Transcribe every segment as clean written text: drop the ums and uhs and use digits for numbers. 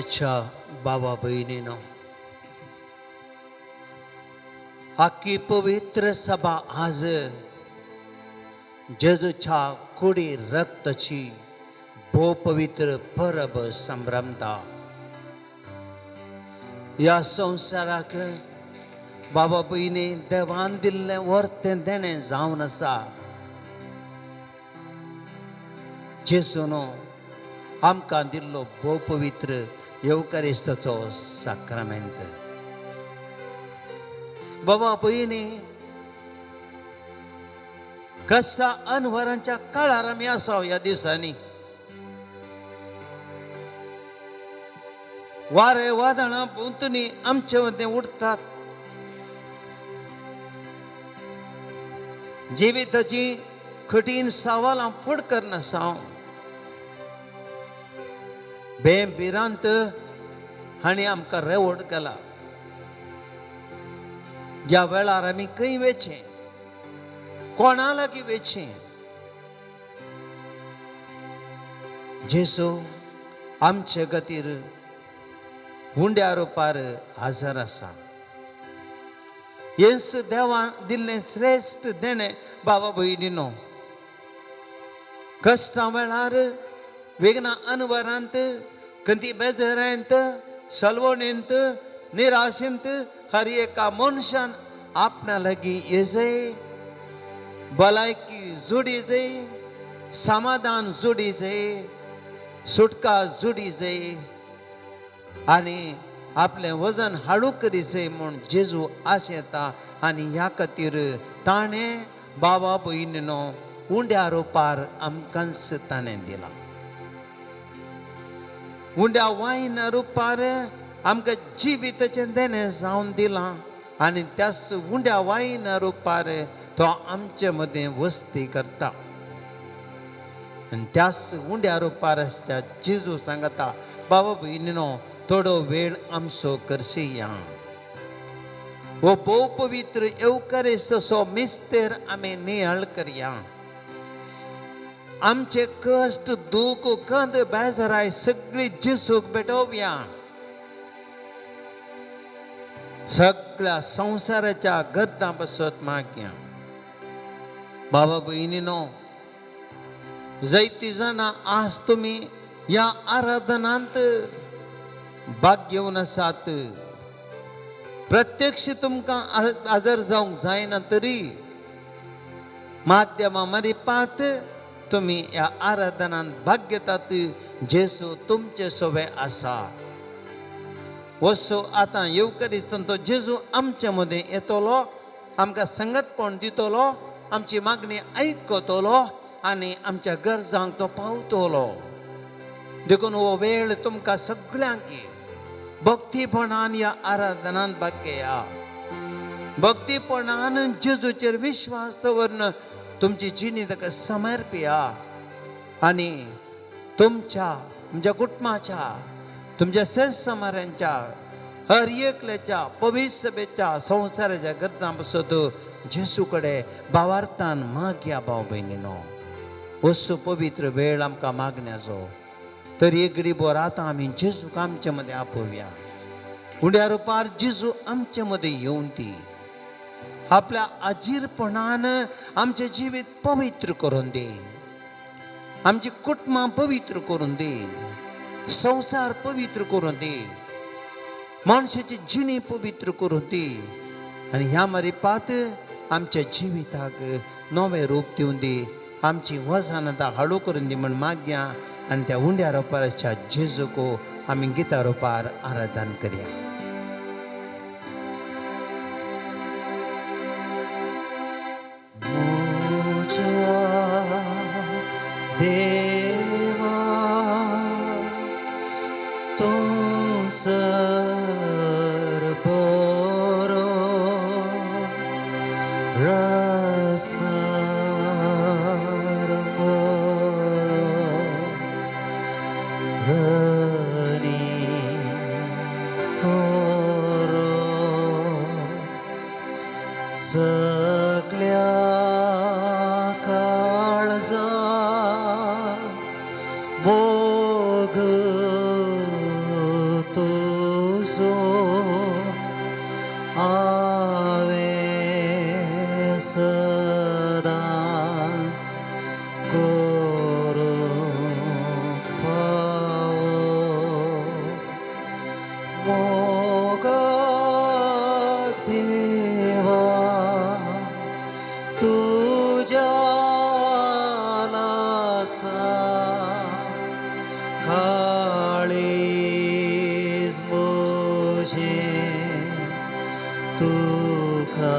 कच्च्या बाबा बहिणीनो, आखी पवित्र सभा आज जेजूच्या कुडी रक्तची भो पवित्र परब संभ्रमता. या संसाराक बाबा बहिणी देवान दिल्ले वर्ते देणे जावन आसा. जेजूनो आमकां दिल्लो भो पवित्र येवकारिस्ताचो साक्रामेंत. बाबा बहिणी, कसला अनवरांच्या काळार आमी आसा ह्या दिसांनी. वारे वादळां भोंवतणी आमचे मदें उडटात. जिविताची कठीण सवालां फुड करनासा बेबिरांत हांणी आमकां रेवड केला. ज्या वेळार आमी खंय वेचें, कोणा लागीं वेचें, जेजू आमचे खातीर हुंड्या रुपार हजर आसा. येस देवान दिल्लें श्रेश्ठ देणें बाबा भयणीनो, कश्टा वेळार, वेगना अनवरांत, खंयची बेजारांत, सलवणेंत, निराशेंत हर एका मनशान आपणा लागीं येजय, भलायकी जोडी जाय, समाधान जोडी जाय, सुटका जोडी जाय आनी आपलें वजन हाडू करी जाय म्हूण जेजू आशेता. आनी ह्या खातीर ताणें बाबा भयणीनो उंड्या रुपार आमकांच ताणें दिलां. उंड्या वायन रुपार आमकां जिविताचें देणें जावन दिलां. आनी त्याच उंड्या वायन रुपार तो आमचे मदें वस्ती करता. आनी त्याच उंड्या रुपार आसता जेजू सांगता, बाबा भयणीनो थोडो वेळ आमचो करशी या. हो भोव पवित्र येवकारिस्ताचो मिस्तेर आमी नियाळ करया. आमचे कश्ट, दूख, कंद, बेजाराय सगळी जेजूक भेटोवया. सगळ्या संसाराच्या गरजां पासत मागया. बाबा भयणीनो, जायतीं जाणां आज तुमी ह्या आराधनांत भाग घेवन आसात. प्रत्यक्ष तुमकां हजर जावंक जायना तरी माध्यमां मारिपात तुमी ह्या आराधनांत भाग घेतात. जेजू तुमचे सोबे आसा. वसो आतां येवकारिस्तांत तो जेजू आमचे मदें येतलो, आमकां संगतपण दितलो, आमची मागणी आयकतलो आनी आमच्या गरजांक तो पावतलो. देखून हो वेळ तुमकां सगळ्यांक भक्तीपणान ह्या आराधनांत भाग घेया. भक्तीपणान जेजूचेर विश्वास दवरून तुमची जिणी ताका समर्पया. आनी तुमच्या कुटुंबाच्या, तुमच्या संसारांच्या, हर एकल्याच्या पवित्र सभेच्या, संसाराच्या गरजां पासत जेजू कडेन भावार्थान मागया. भाव भयणीनो, असो पवित्र वेळ आमकां मागण्याचो. तर एक घडीभर आतां आमी जेजूक आमचे मदें आपोवया. उंड्या रुपार जेजू आमचे मदें येवन ती आपल्या आजीरपणान आमचें जिवीत पवित्र करून दी. आमची कुटुंबां पवित्र करून दी. संसार पवित्र करून दी. मनशाची जिणी पवित्र करून दी. आनी ह्या मारिपात आमच्या जिविताक नवें रूप दिवन दी. आमची वजनां हाडू करून दी म्हण मागया. आनी त्या उंड्या रुपाराच्या जेजूक आमी गिता रुपार आराधन करया. देवा तूं सर बरो रस्ता सगळ्या काळजा मोग सदांच करूंक फावो मोगाक देवा तुझ्या लागता काळीज म्हजें तुका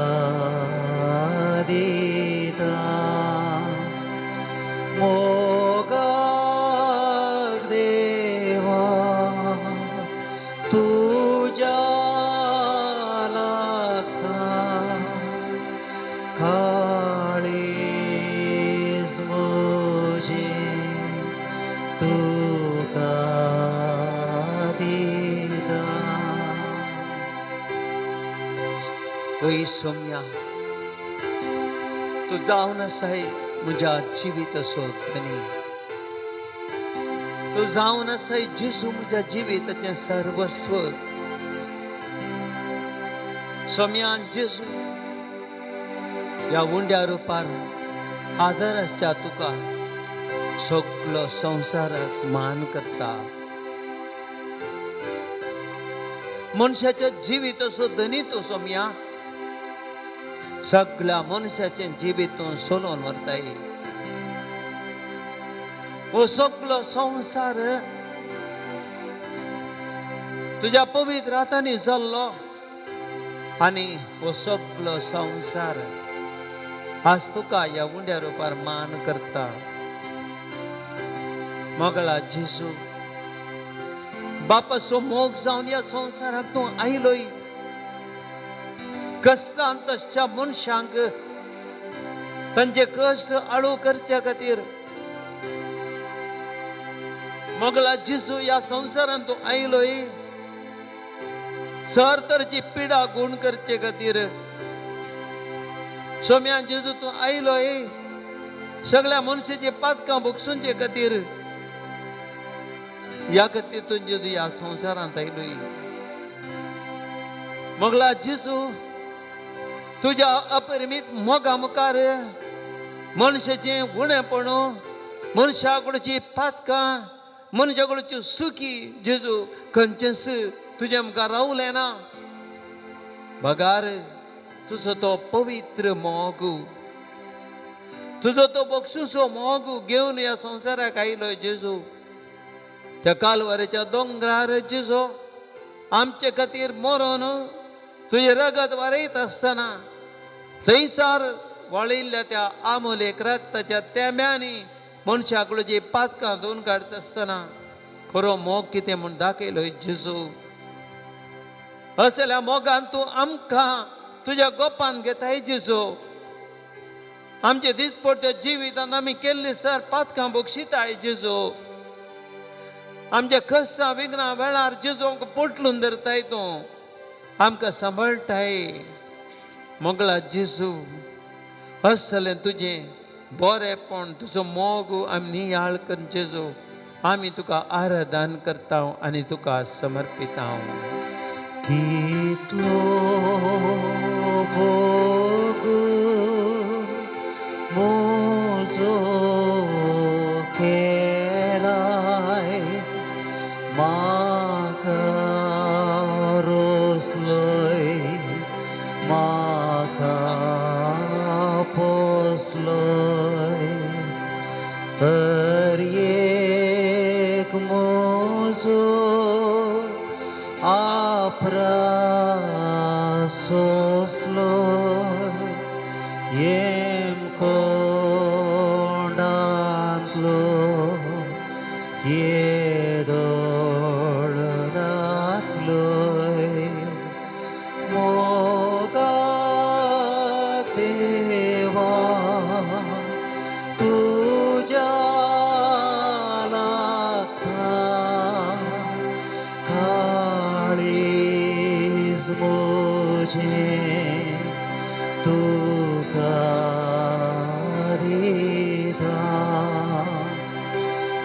दिता मोगाक देवा तुझ्या लागता काळीज म्हजें तुका दिता. ओय सोम्या तू जावन आसाय म्हज्या जिविताचो धनी तू जावन आसाय जेजू म्हज्या जिविताचें सर्वस्व सोम्या जेजू ह्या उंड्या रुपार आदर आसच्या तुका सगळो संवसारच मान करता मनशाच्या जिविताचो धनी तू सोम्या सगळ्या मनशाचें जिवीत तूं सोलोवन व्हरताय हो सगळो संवसार तुज्या पवित्र हातांनी जाल्लो आनी हो सगळो संवसार आज तुका ह्या उंड्या रुपार मान करता मोगळा जेजू बापाचो मोग जावन ह्या संवसाराक तूं आयलोय कश्टांतच्या मनशांक तांचे कश्ट आळू करच्या खातीर मोगला जेजू ह्या संवसारांत तूं आयलोय सर तरेची पिडा गुण करचे खातीर सोम्या जेजू तूं आयलोय सगळ्या मनशाची पातकां भोगसूंचे खातीर ह्या खातीर तूं जेजू ह्या संवसारांत आयलोय मोगला जेजू तुझ्या अपरिमीत मोगा मुखार मनशाचें उणेपण मनशा कडची पातकां मनशा कडची सुखी जेजू खंयचेंच तुज्या मुखार रावलें ना बगार तुजो तो पवित्र मोग तुजो तो बक्षुसो मोग घेवन ह्या संवसाराक आयलो जेजू त्या कालवारेच्या दोंगरार जेजू आमचे खातीर मरोन तुझे रगत वारयत आसतना थंयसार वळिल्ल्या त्या आमोलेक रक्ताच्या तेंब्यांनी मनशा कडची पातकां धुवन काडटा आसतना खरो मोग कितें म्हूण दाखयलो जेजू असल्या मोगान तूं आमकां तुज्या गोपान घेताय जेजू आमचे दिसपट्ट्या जिवितांत आमी केल्ली सर पातकां बक्षिताय जेजू आमच्या कश्टां विघ्नां वेळार जेजू आमकां पोटलून धरताय तूं आमकां सांबाळटाय मोगळा जेजू असलें तुजें बरेंपण तुजो मोग आमी नियाळ कर जेजू आमी तुका आराधन करता आनी तुका समर्पिता कितलो मोग म्हजो केलाय म्हाका रोसलोय म्हाका पोसलोय हर एक म्हजो आपरास सोसलोय येम कोंडांतलो येदोळ राखलोय मोगाक देवा तुज्या लागता काळीज म्हजें तुका दिता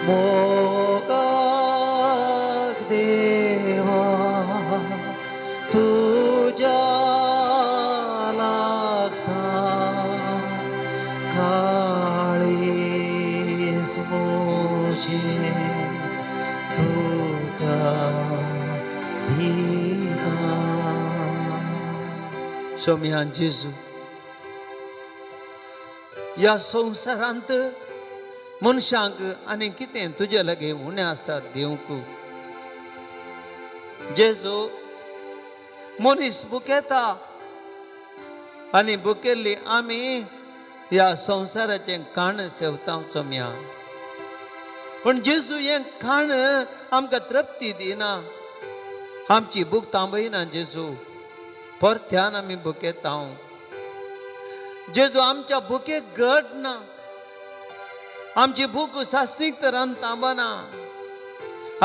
मोगाक देवा तुज्या लागता सोम्या जेजू या संवसारांत मनशांक आनी कितें तुजे लगे उणें आसा दिवंक जेजू मनीस बुकेता आनी बुकेल्ली आमी ह्या संवसाराचें खाण सेवता सोम्या पण जेजू हें खाण आमकां तृप्ती दिना आमची भूक थांबयना जेजू परत्यान आमी भुकेता जेजू आमच्या भुकेक घट ना आमची भूक सासणीक तरान थांबना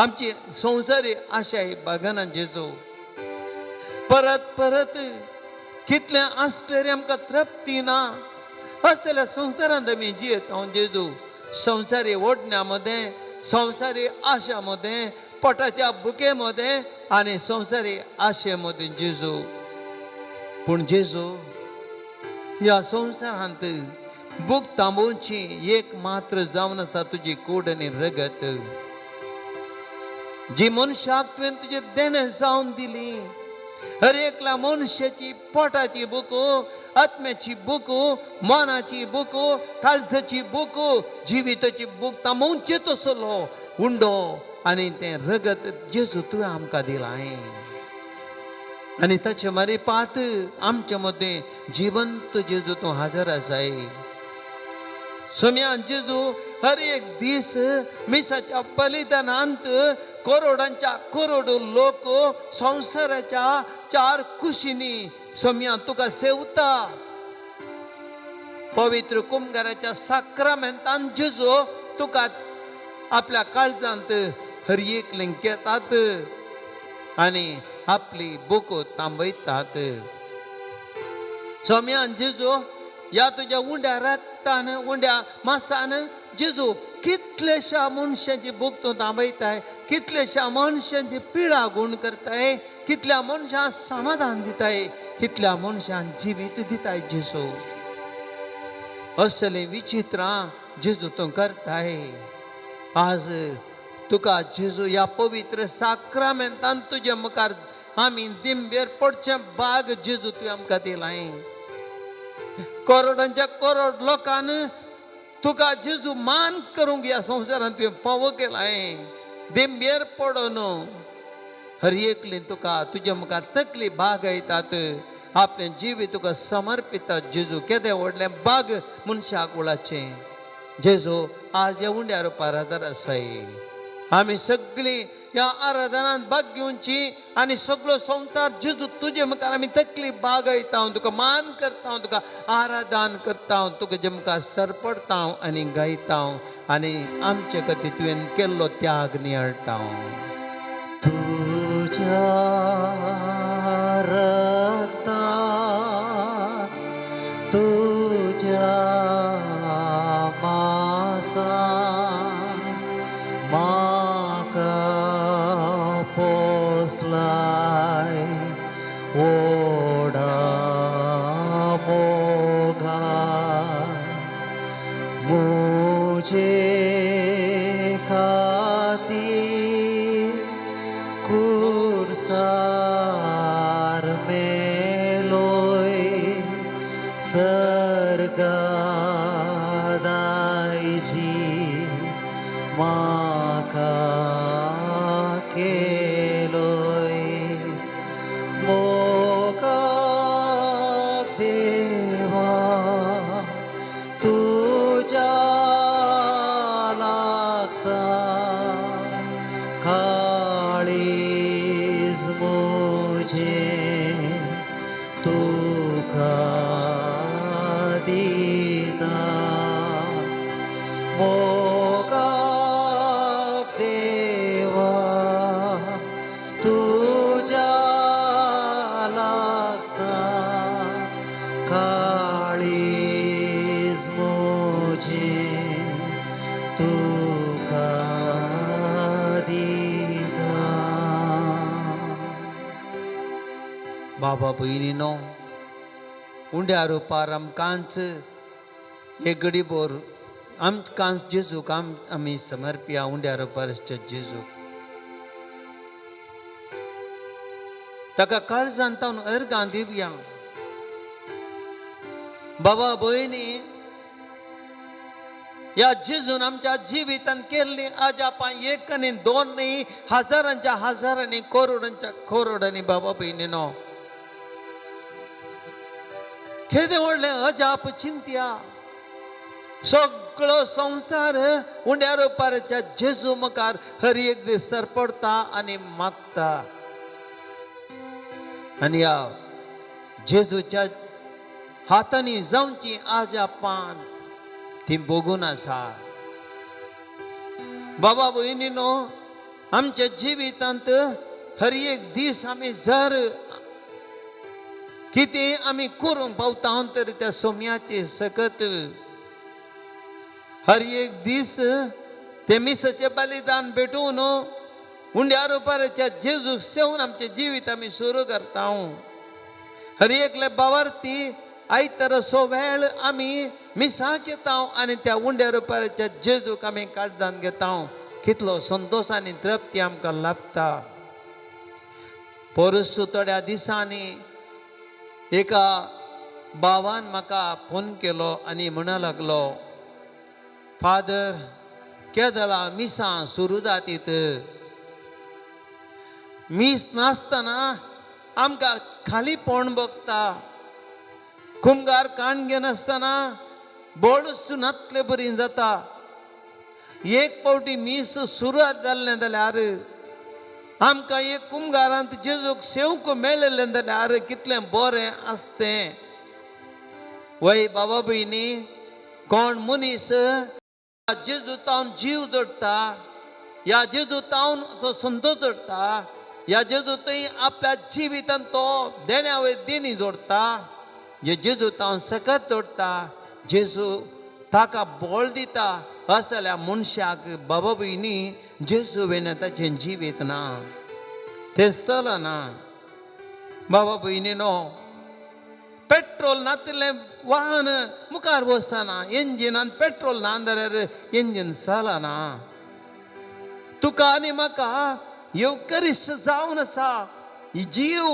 आमची संवसारी आशा ही बगना जेजू परत परत कितलें आसतरी आमकां तृप्ती ना असल्या संवसारांत आमी जियेता जेजू संवसारी ओडण्या मध्ये संवसारी आशा मध्ये पोटाच्या भुके मध्ये आनी संवसारी आशे मध्ये जेजू पूण जेजू ह्या संवसारांत भूक थांबोवची एक मात्र जावन आसा तुजी कूड आनी रगत जी मनशाक तुवें तुजें देणें जावन दिली हर एकल्या मनशाची पोटाची भूक आत्म्याची भूक मनाची भूक काळजाची भूक जिविताची भूक थांबोवची तसलो उंडो आनी तें रगत जेजू तुवें आमकां दिलां आनी ताचे मारी पात आमचे मदें जिवंत जेजू तूं हाजर आसाय सोम्या जेजू हर एक दीस मिसाच्या बलिदानांत करोडांच्या करोड लोक संवसाराच्या चार कुशींनी सोम्या तुका सेवता पवित्र कुंभाराच्या साक्रामेंतान जेजू तुका आपल्या काळजांत हर एक घेतात आनी आपली भूक थांबयतात सोम्या जेजू ह्या तुज्या उंड्या रक्तान उंड्या मासान जेजू कितलेशा मनशांची भूक तूं थांबयताय कितलेशा मनशांची पिडा गुण करताय कितल्या मनशांक समाधान दिताय कितल्या मनशांक जिवीत दिताय जेजू असले विचित्रां जेजू तूं करताय आज तुका जेजू ह्या पवित्र साक्रामेंतान तुज्या मुखार आमी दिंबेर पडचे बाग जेजू तुवें आमकां दिलाय करोडांच्या करोड लोकांन तुका जेजू मान करूंक ह्या संवसारांत तुवें फावो केलाय दिंबेर पडोन हर एकली तुका तुज्या मुखार तकली बागयतात आपलें जिवीत तुका समर्पितात जेजू केदें व्हडलें बाग मनशाक उळाचें जेजू आज ह्या उंड्या रुपार हाजर आसाय आमी सगळीं ह्या आराधनांत भाग घेवची आनी सगळो संवसार जेजू तुजे मुखार आमी तकली बागयता तुका मान करता तुका आराधन करता तुका जे मुखार सरपडता आनी गायता आनी आमचे खातीर तुवें केल्लो त्याग नियाळटा तुज्या रक्तान तुज्या मांसान म्हाका पोसलाय ओडा मोगान मुझे खातीर कुर्सार मेलोय सर्गादायजी म्हाका केलोय मोगाक देवा तुज्या लागता काळीज म्हजें तुका दिता मोगाक देवा तुज्या लागता काळीज म्हजें तुका दिता बाबा भयणीनो उंड्या रुपार आमकांच एक गडीभर आमकां जेजूक आमी समर्पिया उंड्या रुपारच्या जेजूक ताका काळजांत अर्गां दिवया बाबा भयणी, या जेजून आमच्या जिवितान केल्ली आज आपण एक आनी दोन न्ही, हजारांच्या हजारांनी, करोडांच्या करोडांनी बाबा भयणीनो, केदे व्हडले अजाप चिंत्या. सगळो संसार उंड्या रुपाराच्या जेजू मुखार हर एक दीस सरपडता आनी मागता. आनी ह्या जेजूच्या हातांनी जावची आज आपण ती बघून आसा. बाबा भयणीनो, आमच्या जिवितांत हर एक दीस आमी जर कितें आमी करूंक पावता तर त्या सोम्याचे सकत हर एक दीस ते मिसाचे बलिदान भेटून उंड्या रुपाराच्या जेजूक सेवन आमचे जिवीत आमी सुरू करता. हर एकले बावार्थी आयतार सो वेळ आमी मिसाक येता आनी त्या उंड्या रुपाराच्या जेजूक आमी काळजान घेता. कितलो संतोष आनी तृप्ती आमकां लाभता. परसू थोड्या दिसांनी एका भावान म्हाका फोन केलो आनी म्हणूंक लागलो, फादर केदळा मिसां सुरू जातीत. मीस नासतना आमकां खाली पोण भोगता. कुंभार काणगे नासतना बोड सुनातले बरी जाता. एक पावटी मीस सुरवात जाल्लें जाल्यार आमकां एक कुंभारांत जेजूक सेवक मेळिल्लें जाल्यार कितलें बरें आसतें. वय बाबा भयणी, कोण मनीस जेजू तावन जीव जोडटा, ह्या जेजू तावन तो संतोष जोडटा, ह्या जेजू थंय आपल्या जिवितान तो देण्या वयर देणी जोडता, जे जेजू तावन सकत जोडटा, जेजू ताका बोळ दिता, असल्या मनशाक बाबा भयणी जेजू विना ताचें जिवीत ना, तें चलना. बाबा भयणीनो, पेट्रोल नातिल्लें वाहन मुखार वचना. इंजिनान पेट्रोल ना जाल्यार इंजीन चलना. तुका आनी म्हाका येवकरिस्त जावन आसा जीव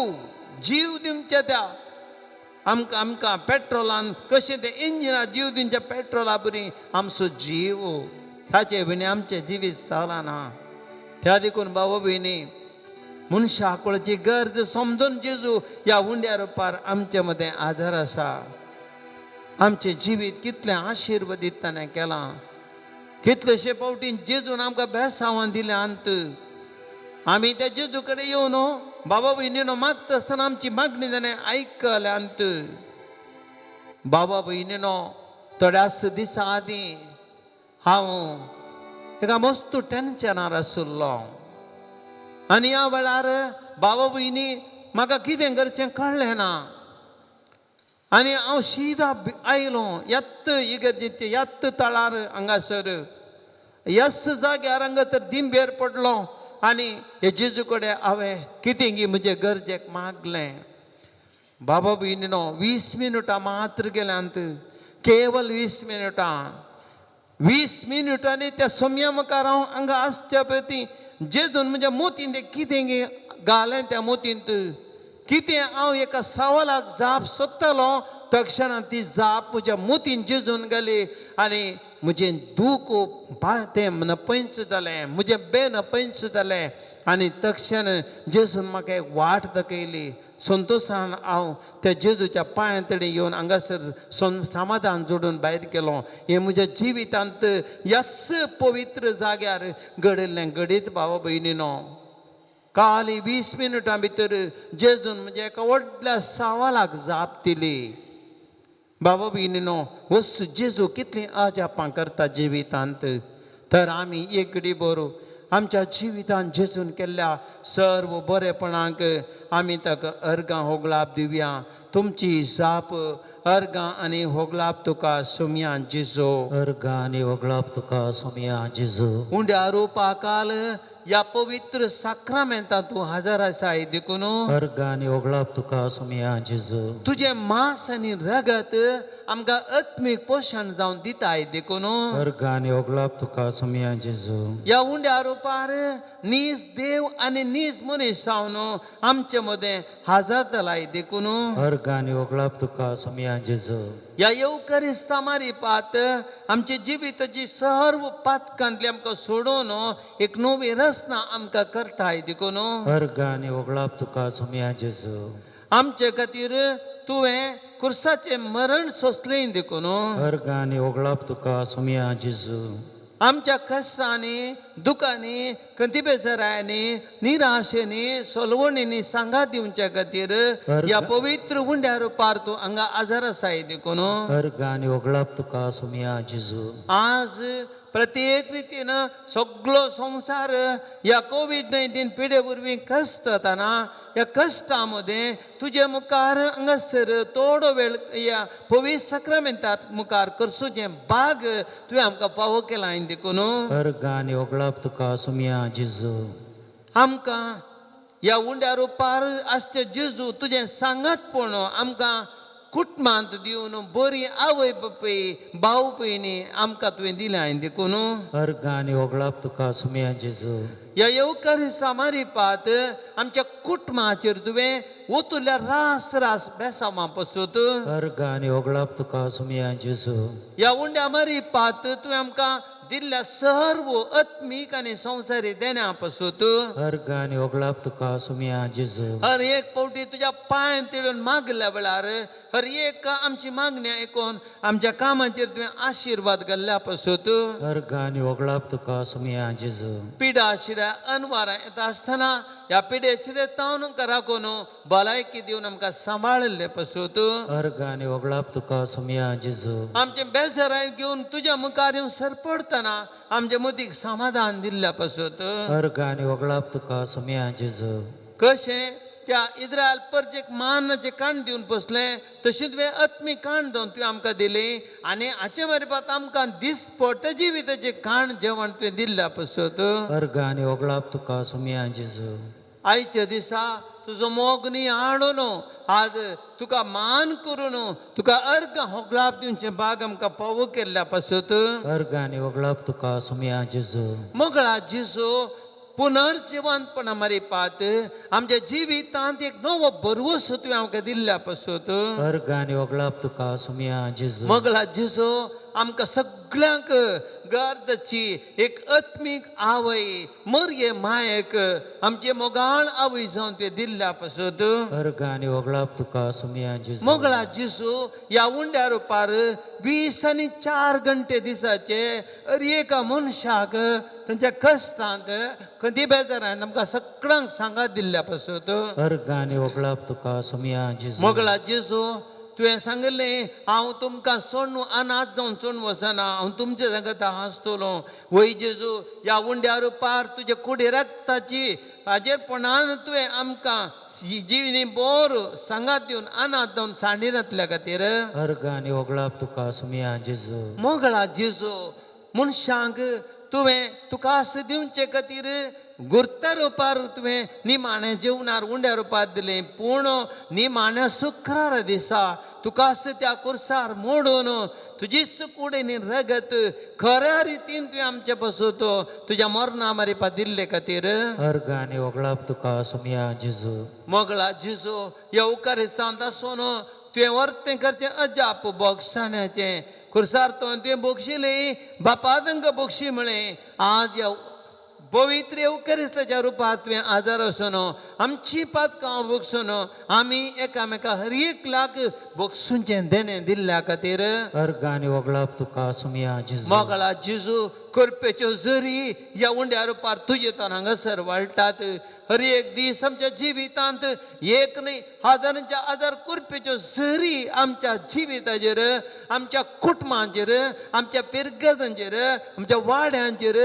दिवचे त्या आमकां पेट्रोलान कशें तें इंजिनान जीव दिवचे पेट्रोला बरी आमचो जीव, ताचे बिना आमचें जिवीत चलना. त्या देखून बाबा भयणी, मनशाकुळची गरज समजून जेजू ह्या उंड्या रुपार आमचे मदें आधार आसा. आमचें जिवीत कितलें आशिर्वादीत ताणें केलां. कितलेशे फावटी जेजून आमकां बेसांवां दिलें. अंत आमी त्या जेजू कडेन येवन बाबा भयणीनो मागता आसतना आमची मागणी ताणें आयकले. अंत बाबा भयणीनो, थोड्याच दिसां आदीं हांव एका मस्त टेन्शनार आशिल्लो आनी ह्या वेळार बाबा भयणी म्हाका कितें करचें कळ्ळें ना. आनी हांव सीदा आयलो येत्त इगर्जेचे येत्त तळार हांगासर यस जाग्यार हांगा तर दिंबेर पडलो आनी हे जेजू कडेन हांवें कितें गी म्हजे गरजेक मागलें. बाबा भयणीनो, 20 मिनटां मात्र गेल्यांत, केवल 20 मिनटां. 20 मिनटांनी त्या सोम्या मुखार हांव हांगा आसच्या पळय जेजून म्हज्या मोतीन तें कितें गे घालें त्या मोतींत. कितें हांव एका सवालाक जाप सोदतालो, तक्षणांत ती जाप म्हज्या मोतीन जेजून घाली आनी म्हजें दूख तें पयस जालें, म्हजें बेन पयस जालें. आनी तक्षण जेजून म्हाका एक वाट दाखयली. संतोशान हांव त्या जेजूच्या पांया तडेन येवन हांगासर समाधान जोडून भायर गेलो. हें म्हज्या जिवितांत ह्याच पवित्र जाग्यार घडिल्लें घडीत बाबा भयणीनो. खाली 20 मिनटां भितर जेजून म्हणजे एका व्हडल्या सवालाक जाप दिली. बाबा भयणीनो, वस्तू जेजू कितली अजापां करता जिवितांत. तर आमी एक घडी बरो आमच्या जिवितांत जेजून केल्ल्या सर्व बरेपणांक आमी ताका अर्गां होगलाप दिवया. तुमची जाप अर्गां आनी होगलाप तुका सोम्या जेजू. अर्गां आनी होगलाप तुका सोम्या जेजू. उंड्या रुपाकाल ह्या पवित्र साक्रामेंतांत तूं हजर आसाय देखून अर्गां आनी होगलाप तुका सोम्या जेजू. तुजें मांस आनी रगत आमकां आत्मीक पोशण जावन दिताय देखून अर्गां आनी होगलाप तुका सोम्या जेजू. ह्या उंड्या रुपार नीज देव आनी नीज मनीस जावन आमचे मदें हजर जालाय देखून अर्गानी ओगलाप तुका सोमिया जेजू या येवकारिस्ता मारी पात आमचे जिविताची सर्व पातकांतली आमकां सोडून एक नवी रचना आमकां करताय देखून अर्गानी ओगलाप तुका सोमिया जेजू आमचे खातीर तुवें कुर्साचें मरण सोंसलें देखून अर्गानी ओगलाप तुका सोमिया जेजू आमच्या कश्टांनी दुखांनी खंती बेजारांनी निराशेनी सोलवणींनी सांगात दिवच्या खातीर या पवित्र उंड्या रुपार तूं हांगा आजार आसाय देखून अर्गानी ओगलाप तुका सोमिया जेजू आज प्रत्येक रीतीन सगळो संसार या कोविड-19 पिडे वरवीं कश्ट जाताना या कश्टा मध्ये तुजे मुखार हांगासर थोडो वेळ या पवित्र सक्रामेंतांत मुखार करसूचें भाग तुवें आमकां फावो केला देखून अर्गानी ओगलाप तुका सोमिया जेजू आमकां या उंड्या रुपार आसचे जेजू तुजें सांगातपण आमकां कुटुंबांत दिवन बरी आवय बापूय भाव भयणी आमकां तुवें दिल्या देखून अर्गानी ओगलाप तुका सोमिया जेजू या येवकारिस्ता मारी पात आमच्या कुटुंबाचेर तुवें ओतुल्या रास रास बेसांवां पसूत अर्गानी ओगलाप तुका सोमिया जेजू या उंड्या मारी पात तुवें आमकां दिल्ल्या सर्व आत्मीक आनी संवसारी देण्या पसूत अर्गानी ओगलाप तुका सोमिया जेजू हर एक फावटी तुज्या पांय तिडून मागल्या वेळार हर एक आमची मागणी आयकून आमच्या कामाचेर तुवें आशिर्वाद घाल्ल्या पसूत अर्गानी ओगलाप तुका सोमिया जेजू पिडा शिड्या अनवारां येता आसतना ह्या पिडे शिडेतावन राखून भलायकी दिवन आमकां सांबाळले पसूत अर्गानी ओगलाप तुका सोमिया जेजू आमचे बेजाराय घेवन तुज्या मुखार येवन सरपडतना आमच्या मदीक समाधान दिल्ल्या पसूत अर्गानी ओगलाप तुका सोमिया जेजू कशें त्या इस्रायल परजेक मानाचे काण दिवन बसले तशीच तुवें आत्मी काण जावन तुवें आमकां दिली आनी हाचे मार्फत आमकां दिसपट जिविताचें काण जेवण तुवें दिल्ल्या पसूत अर्गानी ओगलाप तुका सोमिया जेजू आयच्या दिसा तुजो मोगनी हाडून आज तुका मान करून तुका अर्ग होगलाप दिवचे भाग आमकां फावो केल्ल्या पसूत अर्गानी ओगलाप तुका सोमिया जेजू मोगळा जेजू पुनर्जिवंतपणा मारी पात आमच्या जिवितांत एक नवो भरवोस तुवें आमकां दिल्ल्या पसूत अर्गानी ओगलाप तुका सोमिया जेजू मोगळा जेजू आमकां सगळ्यांक गर्दची एक आत्मीक आवय मरये मायेक आमचे मोगाळ आवय जावन तुवें दिल्ल्या पसूत अर्गानी ओगलाप तुका सोमिया जेजू मोगळा जेजू ह्या उंड्या रुपार 20 आनी 4 घंटे दिसाचे हर एका मनशाक तांच्या कश्टांत खंयची बेजारांत आमकां सगळ्यांक सांगात दिल्ल्या पसूत अर्गानी ओगलाप तुका सोमिया जेजू मोगळा जेजू तुवें सांगलें हांव तुमकां सोडून अनाथ जावन सोडून वचना हांव तुमचे सांगता आसतलो वय जेजू ह्या उंड्या रुपार तुजे कुडी रक्ताची हाजेरपणान तुवें आमकां जिविनी बोर सांगात दिवन अनाथ जावन सांडी घातल्या खातीर अर्गानी ओगलाप तुका सोमिया जेजू मोगळा जेजू मनशांक तुवें तुकास दिवचे खातीर गुर्ता रुपार तुवें निमाण्या जेवणार उंड्या रुपार दिलें पूण निमाण्या शुक्रार दिसा तुकास त्या कुर्सार मोडून तुजीच कुडीनी रगत खऱ्या रितीन तुवें आमचे पसूत तुज्या मरणा मारिपा दिल्ले खातीर अर्गानी ओगलाप तुका सोमिया जेजू मोगळा जेजू येवकारिस्तांत आसून तुवें वर्तें करचें अजाप बोगसाण्याचें कुर्सार तुवें बोगशिलें बापा तांकां बोगशी म्हळें आज ह्या पवित्र येवकारिस्ताच्या रुपांत तुवें आजार आसून आमची पातकां बोगसून आमी एकामेका हर एक लाख बोगसूंचें देणें दिल्ल्या खातीर अर्गानी ओगलाप तुका सोमिया जेजू मोगळा जेजू करपेच्यो झरी ह्या उंड्या रुपार तुजे तर हांगासर वाळटात हर एक दीस आमच्या जिवितांत एक न्हय हजारांच्या हजार करपेच्यो झरी आमच्या जिविताचेर आमच्या कुटुंबांचेर आमच्या पिरगजांचेर आमच्या वाड्यांचेर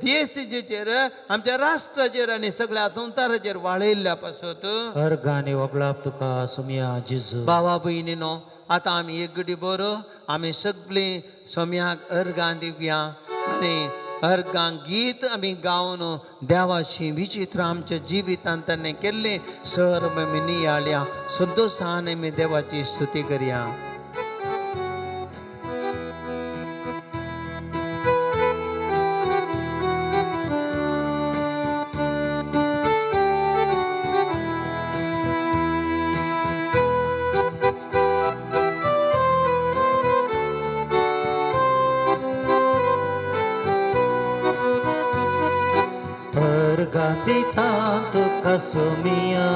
देशेचेर आमच्या राष्ट्राचेर आनी सगळ्या संवसाराचेर वाळयल्ल्या पासत अर्गानी ओगलाप तुका सोमिया जेजू भावा भयणीनो आतां आमी एक घडी बरो आमी सगळीं सोम्याक अर्गां दिवया आनी अर्गां गीत आमी गावन देवाची विचित्र आमच्या जिवितांत ताणें केल्लें सर्व आमी नियाळ्या संतोशान आमी देवाची स्तुती करया अर्गांदिता तुका सोमिया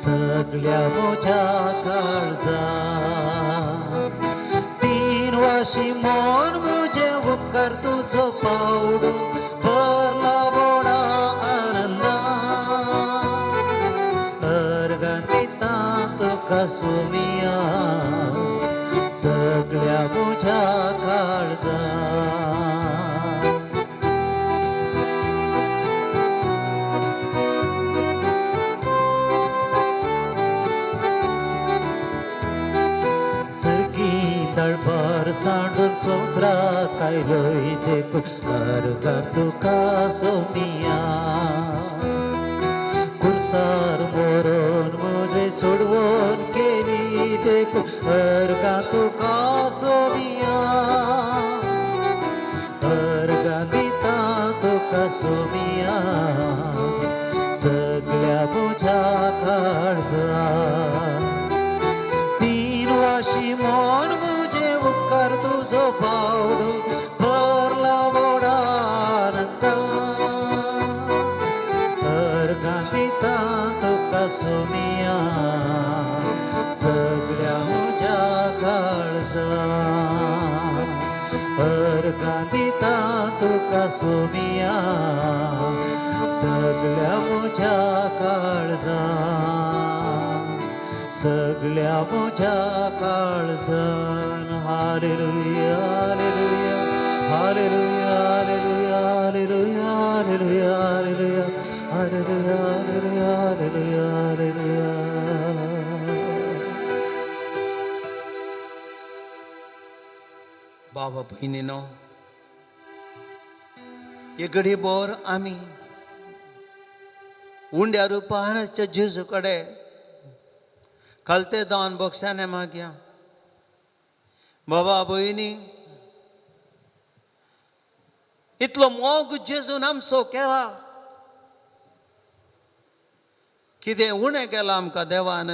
सगळ्या म्हज्या काळजा तीन वाशी मोन म्हजे उपकार तुजो पावडून भरला बोडा आनंदा अर्गांदिता तुका सोमिया सगळ्या म्हज्या काळजा सर्गी दळभर सांडून सोसरा कायलोय देखून अर्गां तुका सोमिया कुर्सार मोरून म्हजे सोडवून केली देखून अर्गां तुका सोमिया अर्गां दिता तुका सोमिया सगळ्या म्हज्या काळजा वाशी मोन मुझे उपकार तुझो पावडू भरला बोडानंदा अर्गांदिता तुका सोमिया सगळ्या म्हज्या काळजा अर्गांदिता तुका सोमिया सगळ्या म्हज्या काळजा सगळ्या म्हज्या काळजान hallelujah hallelujah hallelujah hallelujah hallelujah hallelujah hallelujah hallelujah hallelujah hallelujah बाबा बहिणीनो एक घडीभर आम्ही उंड्या रुपाच्या जेजू कडे खालते जावन बक्षाने मागया बाबा बहिणी इतलो मोग जेजून आमचो केला कितें उणें केलां आमकां देवान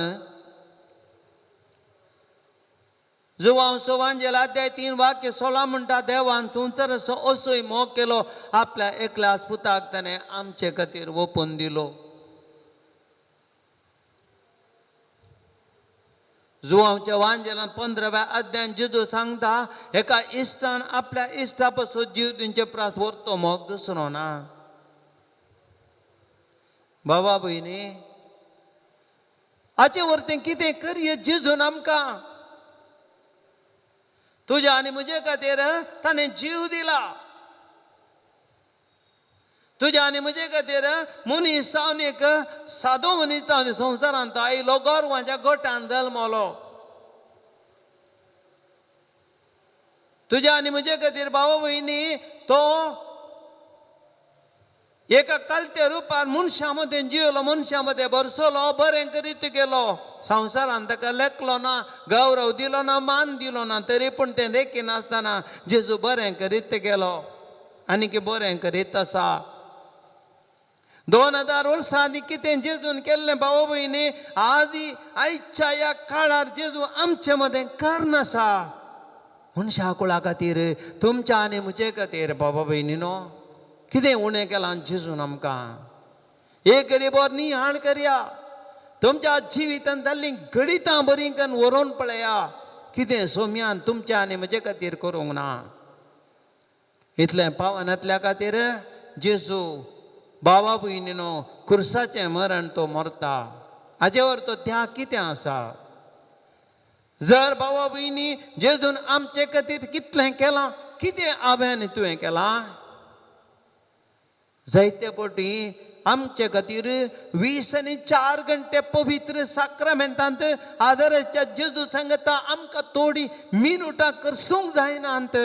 जुवांव सवांजेल अध्याय 3 वाक्य 16 म्हणटा देवान तूं तर असोय मोग केलो आपल्या एकल्याच पुताक ताणें आमचे खातीर ओपून दिलो जुवांवच्या वांजेलान 15व्या अध्यायान जेजू सांगता एका इश्टान आपल्या इश्टा पासून जीव दिवचे प्रात व्हरतो मोग दुसरो ना बाबा भयणी हाचे वरतें कितें करया जेजून आमकां तुज्या आनी म्हजे खातीर ताणें जीव दिला तुज्या आनी म्हजे खातीर मनीस जावन एक सादो मनीस जावन संवसारांत आयलो गोरवांच्या गोठान जल्मलो तुज्या आनी म्हजे खातीर भावा भयणी तो एका कलते रुपार मनशा मदें जिवलो मनशा मदें बरसलो बरें करीत गेलो संवसारांत ताका लेखलो ना गौरव दिलो ना मान दिलो ना तरी पूण तें देखी नासतना जेजू बरें करीत गेलो आनी बरें करीत आसा 2000 वर्सां आदी कितें जेजून केल्लें भावा भयणी आयच्या ह्या काळार जेजू आमचे मदें कारण आसा मनशा कुळा खातीर तुमच्या आनी म्हजे खातीर बाबा भयणीनो कितें उणें केलां जेजून आमकां एक घडीभर नियाळ करया तुमच्या जिवितांत जाल्लीं घडितां बरीं करून व्हरोन पळया कितें सोम्यान तुमच्या आनी म्हजे खातीर करूंक ना इतलें पावनांतल्या खातीर जेजू बाबा भयणीनो खुर्साचें मरण तो मरता हाचे वर तो त्याग कितें आसा जर बाबा भयणी जेजून आमचे खातीर कितलें केलां कितें आव्यान तुवें केलां जायते फावटी आमचे खातीर 20 आनी 4 घंटे पवित्र साक्रामेंतांत आदाराच्या जेजू सांगता आमकां थोडी मिनटां करसूंक जायनात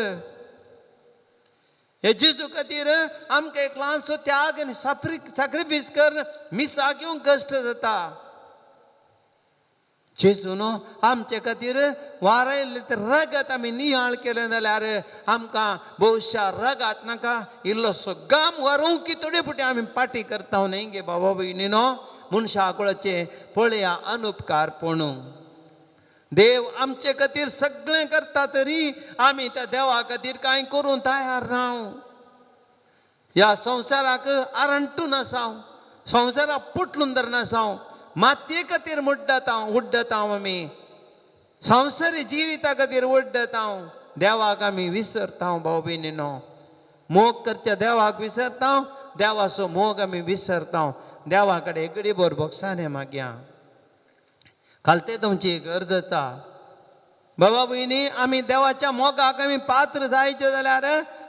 हे जेजू खातीर आमकां एक ल्हानसो त्याग आनी सॅक्रिफीस कर मिसा घेवंक कश्ट जाता जेजू न्हू आमचे खातीर वारयल्ले ते रगत आमी नियाळ केलें जाल्यार आमकां भविश्या रगत नाका इल्लोसो गाम व्हरूंक थोडे फुटी आमी पाटी करता न्ही गे बाबा भयणीनो मनशा कुळाचे पळया अनुपकारपणू देव आमचे खातीर सगळें करता तरी आमी त्या देवा खातीर कांय करूं तयार राव ह्या संवसाराक आरंटून आसाव, संवसाराक पुटलून धरून आसाव, मातये खातीर उड्डत हांव आमी, संवसारी जिविता खातीर उड्डत हांव. देवाक आमी विसरता भाऊ भयणीनो. मोग करच्या देवाक विसरता, देवाचो मोग आमी विसरता. देवा कडेन एकडी भर बोगसाने मागया. खालते तुमची गरज आसा बाबा भयणी. आमी देवाच्या मोगाक आमी पात्र जायचे जाल्यार,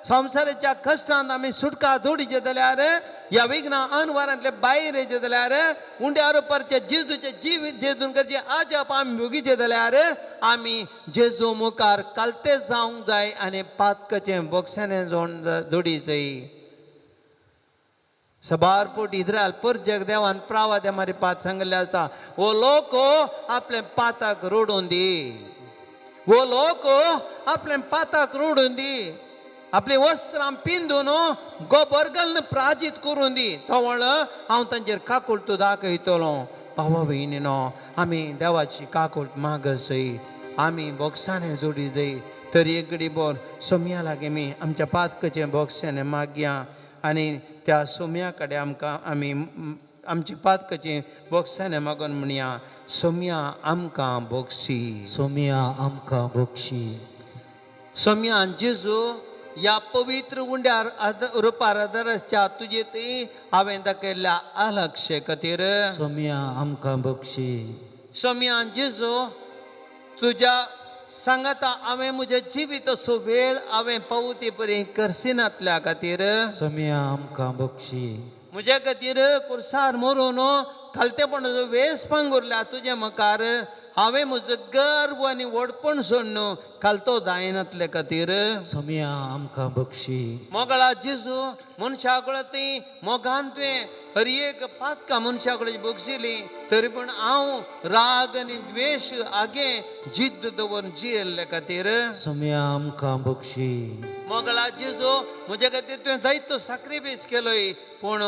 संवसाराच्या कश्टांत आमी सुटका जोडीचे जाल्यार, ह्या विघ्ना अनवरांतले भायर येचे जाल्यार, उंड्या रुपारचे जेजूचे जीव जेजून करचे आजप आमी भोगीचे जाल्यार, आमी जेजू मुखार कालते जावंक जाय आनी पातकाचे बोगसाने जोडीचंय. सबार पोट इस्रायल पर जग देवान प्रावा दे मारी पात सांगले आसा. ओ लोको आपले पाताक रोडून दी, वो लोक आपले पाताक रोडून दी, आपली वस्त्रां पिंदून गोबर घालून प्राजीत करून दी. तवळ हांव तांचेर काकुळट दाखयतलो. भावा भयणीनो, आमी देवाची काकुळट मागसय, आमी बोगसाने जोडी जाय. तरी एकडी बोर सोम्या लागीं आमी आमच्या पातकाचे बोगसाने मागया आनी त्या सोम्या कडेन आमकां आमी आमची पातकाची बोगसाने मागून म्हणया, सोम्या आमकां बोगसी, सोम्या आमकां बोगशी. सोम्या जेजू ह्या पवित्र उंड्यार रुपार आदाराच्या तुजे ती हांवें दाखयल्ल्या अलक्षे खातीर, सोम्या आमकां बोगशी. सोम्या जेजू तुज्या सांगाता हांवें म्हजें जिवीत असो वेळ हांवें पावती परी करसिनातल्या खातीर, सोम्या आमकां बोगशी. म्हज्या खातीर कुर्सार मरून खालतेपणाचो वेस पांगुरल्या तुजे मुखार हांवें म्हजो गर्व आनी व्हडपण सोडून खालतो जायनातले खातीर, सोम्या आमकां बोगशी. मोगळा जेजू मनशा कडेन ती मोगान तुवें हर एक पातकां मनशा कडेन बोगशिली, तरी पूण हांव राग आनी द्वेश आगे जिद्द दवरून जियेल्ले खातीर, सोम्या आमकां बोगशी. मोगळा जेजू म्हजे खातीर तुवें जायतो सॅक्रिफायस केलोय, पूण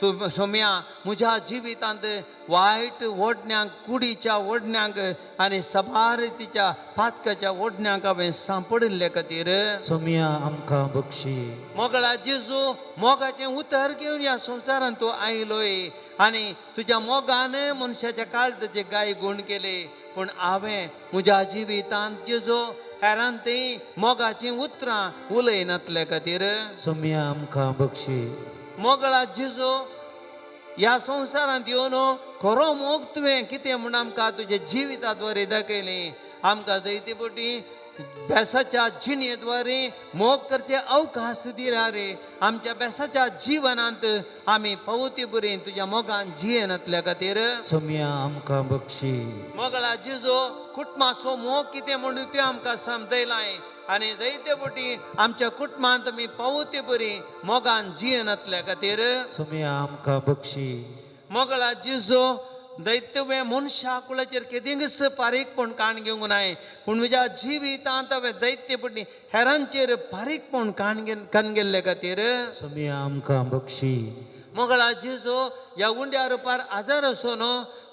तूं सोम्या म्हज्या जिवितांत वायट ओडण्यांक, कुडीच्या ओडण्यांक आनी सभारतीच्या पातकाच्या ओडण्यांक हांवें सांपडिल्ले खातीर, सोम्या आमकां बोगशी. मोगळा जेजू मोगाचें उतर घेवन ह्या संवसारांत तूं आयलोय आनी तुज्या मोगान मनशाच्या काळजाचे गाय गुण केले. पूण हांवें म्हज्या जिवितांत जेजू हेरांतय मोगाचीं उतरां उलयनातले खातीर, सोम्या आमकां बोगशी. मोगळा जेजू ह्या संवसारांत येवन खरो मोग तुवें कितें म्हूण आमकां तुजे जिविताद्वारे दाखयलें. आमकां जायते फावटी बेसाच्या जिणेद्वारे मोग करचे अवकाश दिला रे. आमच्या बेसाच्या जिवनांत आमी पावती बरी तुज्या मोगान जियेनातल्या खातीर, सोम्या आमकां बोगशी. मोगळा जेजू कुटुंबाचो मोग कितें म्हणून तुवें आमकां समजयलाय आनी जायते फावटी आमच्या कुटुंबांत आमी पावती बरी मोगान जियेनातल्या खातीर, सोम्या आमकां बोगशी. मोगळा जेजू दैत्य मनशा कुळाचेर केदींगच फारीकपण काण घेवंक नाय, पूण म्हज्या जिवितांत हांवें दैत्य पडली हेरांचेर फारीकपण काण गेल्ले खातीर, सोम्या आमकां बोगशी. मोगळा जेजू ह्या उंड्या रुपार आजार आसून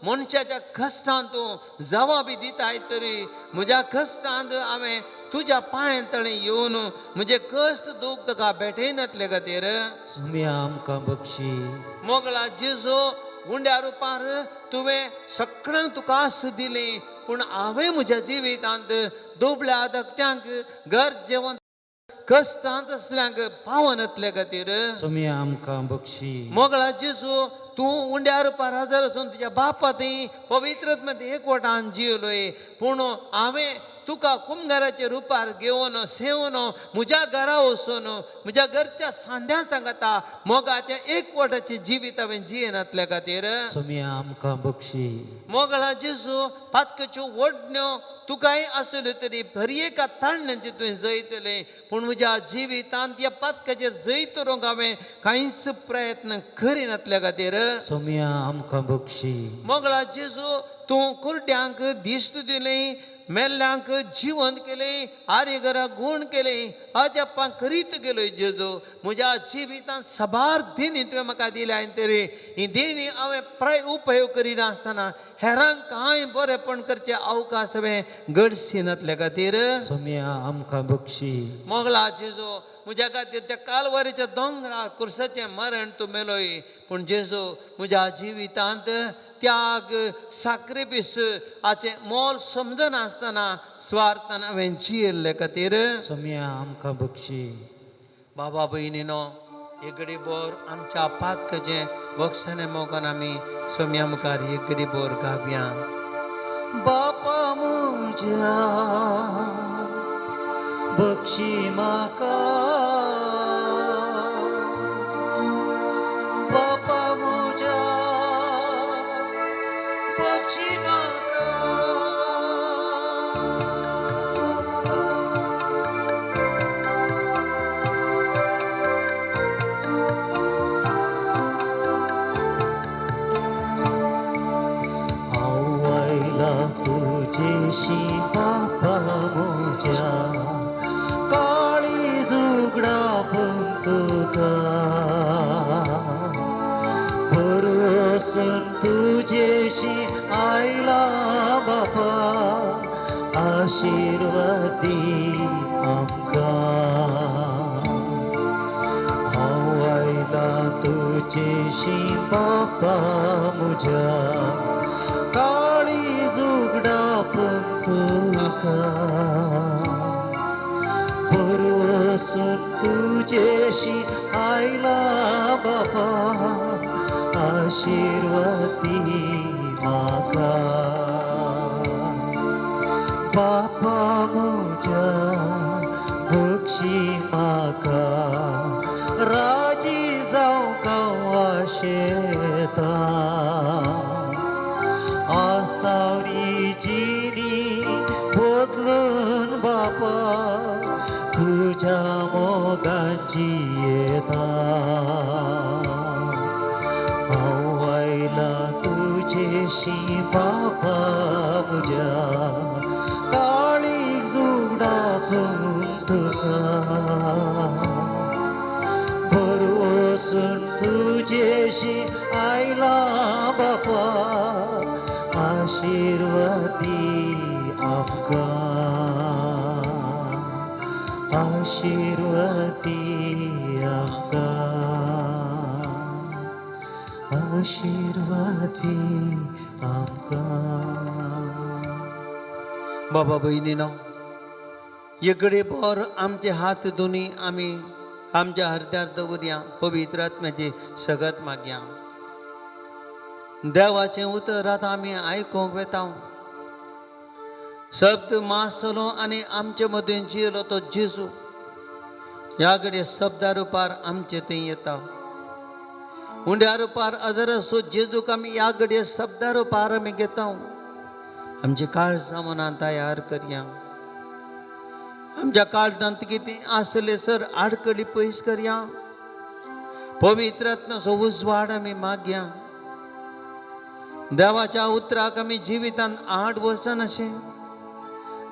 मनशाच्या कश्टांत तूं जबाबी दिताय, तरी म्हज्या कश्टांत हांवें तुज्या पांय तळें येवन म्हजे कश्ट दूख तुका भेटयनातले खातीर, सोम्या आमकां बोगशी. मोगळा जेजू उंड्या रुपार तुवें सगळ्यांक तुकास दिली, पूण हांवें म्हज्या जिवितांत दुबळ्या धाकट्यांक घर जेवण कश्टांत असल्यांक पावनातले खातीर, सोम्या आमकां बोगशी. मोगळा जेजू तूं उंड्या रुपार आजार आसून तुज्या बापातय पवित्रतेमध्ये एकवटान जियलोय, पूण हांवें तुका कुंभाराच्या रुपार घेवन सेवन म्हज्या घरा वचून म्हज्या घरच्या सांद्या सांगता मोगाच्या एकवटाचे जिवीत हांवें जियेनातल्या खातीर, सोम्या आमकां बोगशी. मोगळा जेजू पातकाच्यो ओडण्यो तुकाय आसल्यो तरी हर एका ताळण्यांचे तुवें जैतलें, पूण म्हज्या जिवितांत ह्या पातकाचेर जैत करूंक हांवें कांयच प्रयत्न करिनातल्या खातीर, सोम्या आमकां बोगशी. मोगळा जेजू तूं कुर्ड्यांक दिश्ट दिलें, मेल्ल्यांक जिवंत केले आर्यगरा गुण केले अजप्पा करीत गेलोय जेजू म्हज्या जिवितांत सबार देणी तुवें म्हाका दिल्या आनी तरी ही देणी हांवें उपयोग करिनासतना हेरांक कांय बरेपण करचे अवकाश हांवें घडसिनातल्या खातीर सोम्या आमकां बक्षी मोगला जेजू म्हज्या खातीर त्या कालवारीच्या दोंगरा कुर्साचें मरण तूं मेलोय पूण जेजू म्हज्या जिवितांत त्याग साक्रिफीस हाचें मोल समजनासतना स्वार्थान हांवें जियेल्ले खातीर सोम्या आमकां बक्षी बाबा भयणीनो एक घडी बोर आमच्या पातकाचें वखसाने मोगोन आमी सोम्या मुखार एक घडी बोर गावया बापा म्हज्या बक्षी म्हाका बापा म्हज्या बक्षी म्हाका हांव आयला तुजेशी बापा म्हज्या काळी जुगडा तुका परवसून तुजेशी आयला बापा आशिर्वादी आमकां हांव आयला तुजेशी बापा म्हज्या काळी जुगडा तुका परवसून तुजेशी आयला बापा आशिर्वादी म्हाका बापा म्हज्या बक्षी म्हाका राजी जावंक हांव आशेता आस्तावनी जिणी बदलून बापा तुझ्या मोगाची येता हांव आयला तुजेशी बापा म्हज्या काळीक जुगडा तुका परवसून तुजेशी आयला बापा आशिर्वादी आमकां आशिर्वादी आमकां आशिर्वादी आमकां बाबा भयणीनो एकडे बोर आमचे हात दोनी आमी आमच्या हृदयार दवरया पवित्र आत्म्याची सगत मागया देवाचें उतर आतां आमी आयकूंक वेता शब्द मासलो आनी आमचे मदीं जियेलो तो जेजू ह्या घडये शब्दा रुपार आमचे थंय येता उंड्या रुपार अदर असो जेजूक आमी ह्या घडये शब्दा रुपार आमी घेता आमची काळजां मनां तयार करया आमच्या काळजांत कितें आसले सर आडकडी पयस करया पवित्र आत्म्याचो उजवाड आमी मागया देवाच्या उतराक आमी जिवितांत आड वचन अशें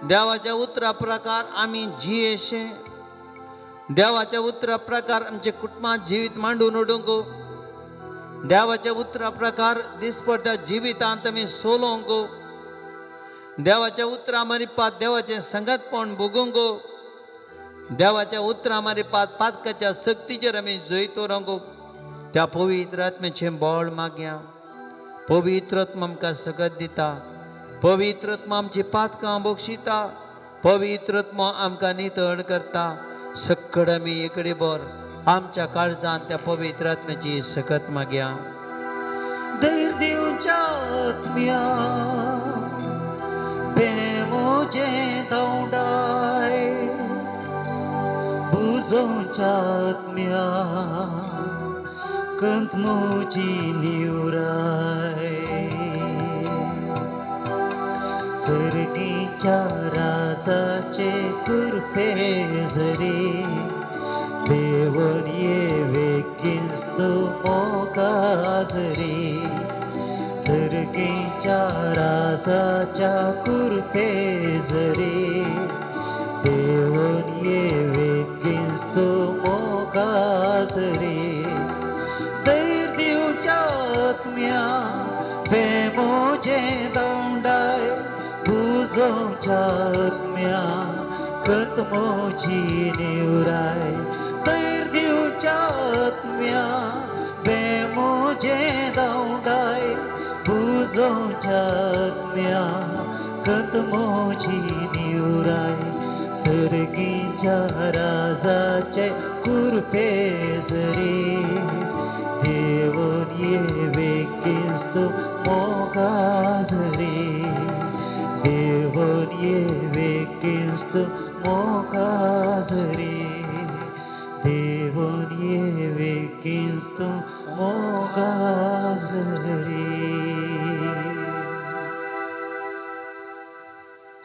देवाच्या उतरा प्रकार आमी जियेशें देवाच्या उतरा प्रकार आमचे कुटुंबांत जिवीत मांडून उडोवंक देवाच्या उतरा प्रकार दिसपट्ट्या जिवितांत आमी सोलोवंक देवाच्या उतरा मारिपात देवाचें संगतपण भोगूंक देवाच्या उतरा मारिपात पातकाच्या सक्तीचेर आमी जैतो रावंक त्या पवित्र आत्म्याचें बळ मागया पवित्र आत्मा आमकां सगत दिता पवित्र आत्मा आमची पातकां बक्षिता पवित्र आत्मा आमकां नितळ करता सक्कड आमी एकडे बोर आमच्या काळजांत त्या पवित्र आत्म्याची सकत मागया धैर्य दिवच्या आत्म्या प्रेमोचें दौडाय बुजोवच्या आत्म्या कंत मोची निवराय सर्गीच्या राजाचे कृपे जरी देवन ये वेकिस्तो मोकाजरी सर्गीच्या राजाच्या कृपे रे देवन ये वेगिस्तो मोगाज रे दैर दिवच्या आत्म्या बेमोजे दौंडाय तुझोच्या आत्म्या कतमोची निवराय दैर दिवच्या आत्म्या बेमोजे दौंडाय तुझोच्या आत्म्या कतमोची निवराय सर्गीच्या राजाचे कुरपेज रे देवन ये वेकिस्त मोगाज रे देवन ये वेकिस्त मोगाज रे देवन ये वेकिस्त मोगाज रे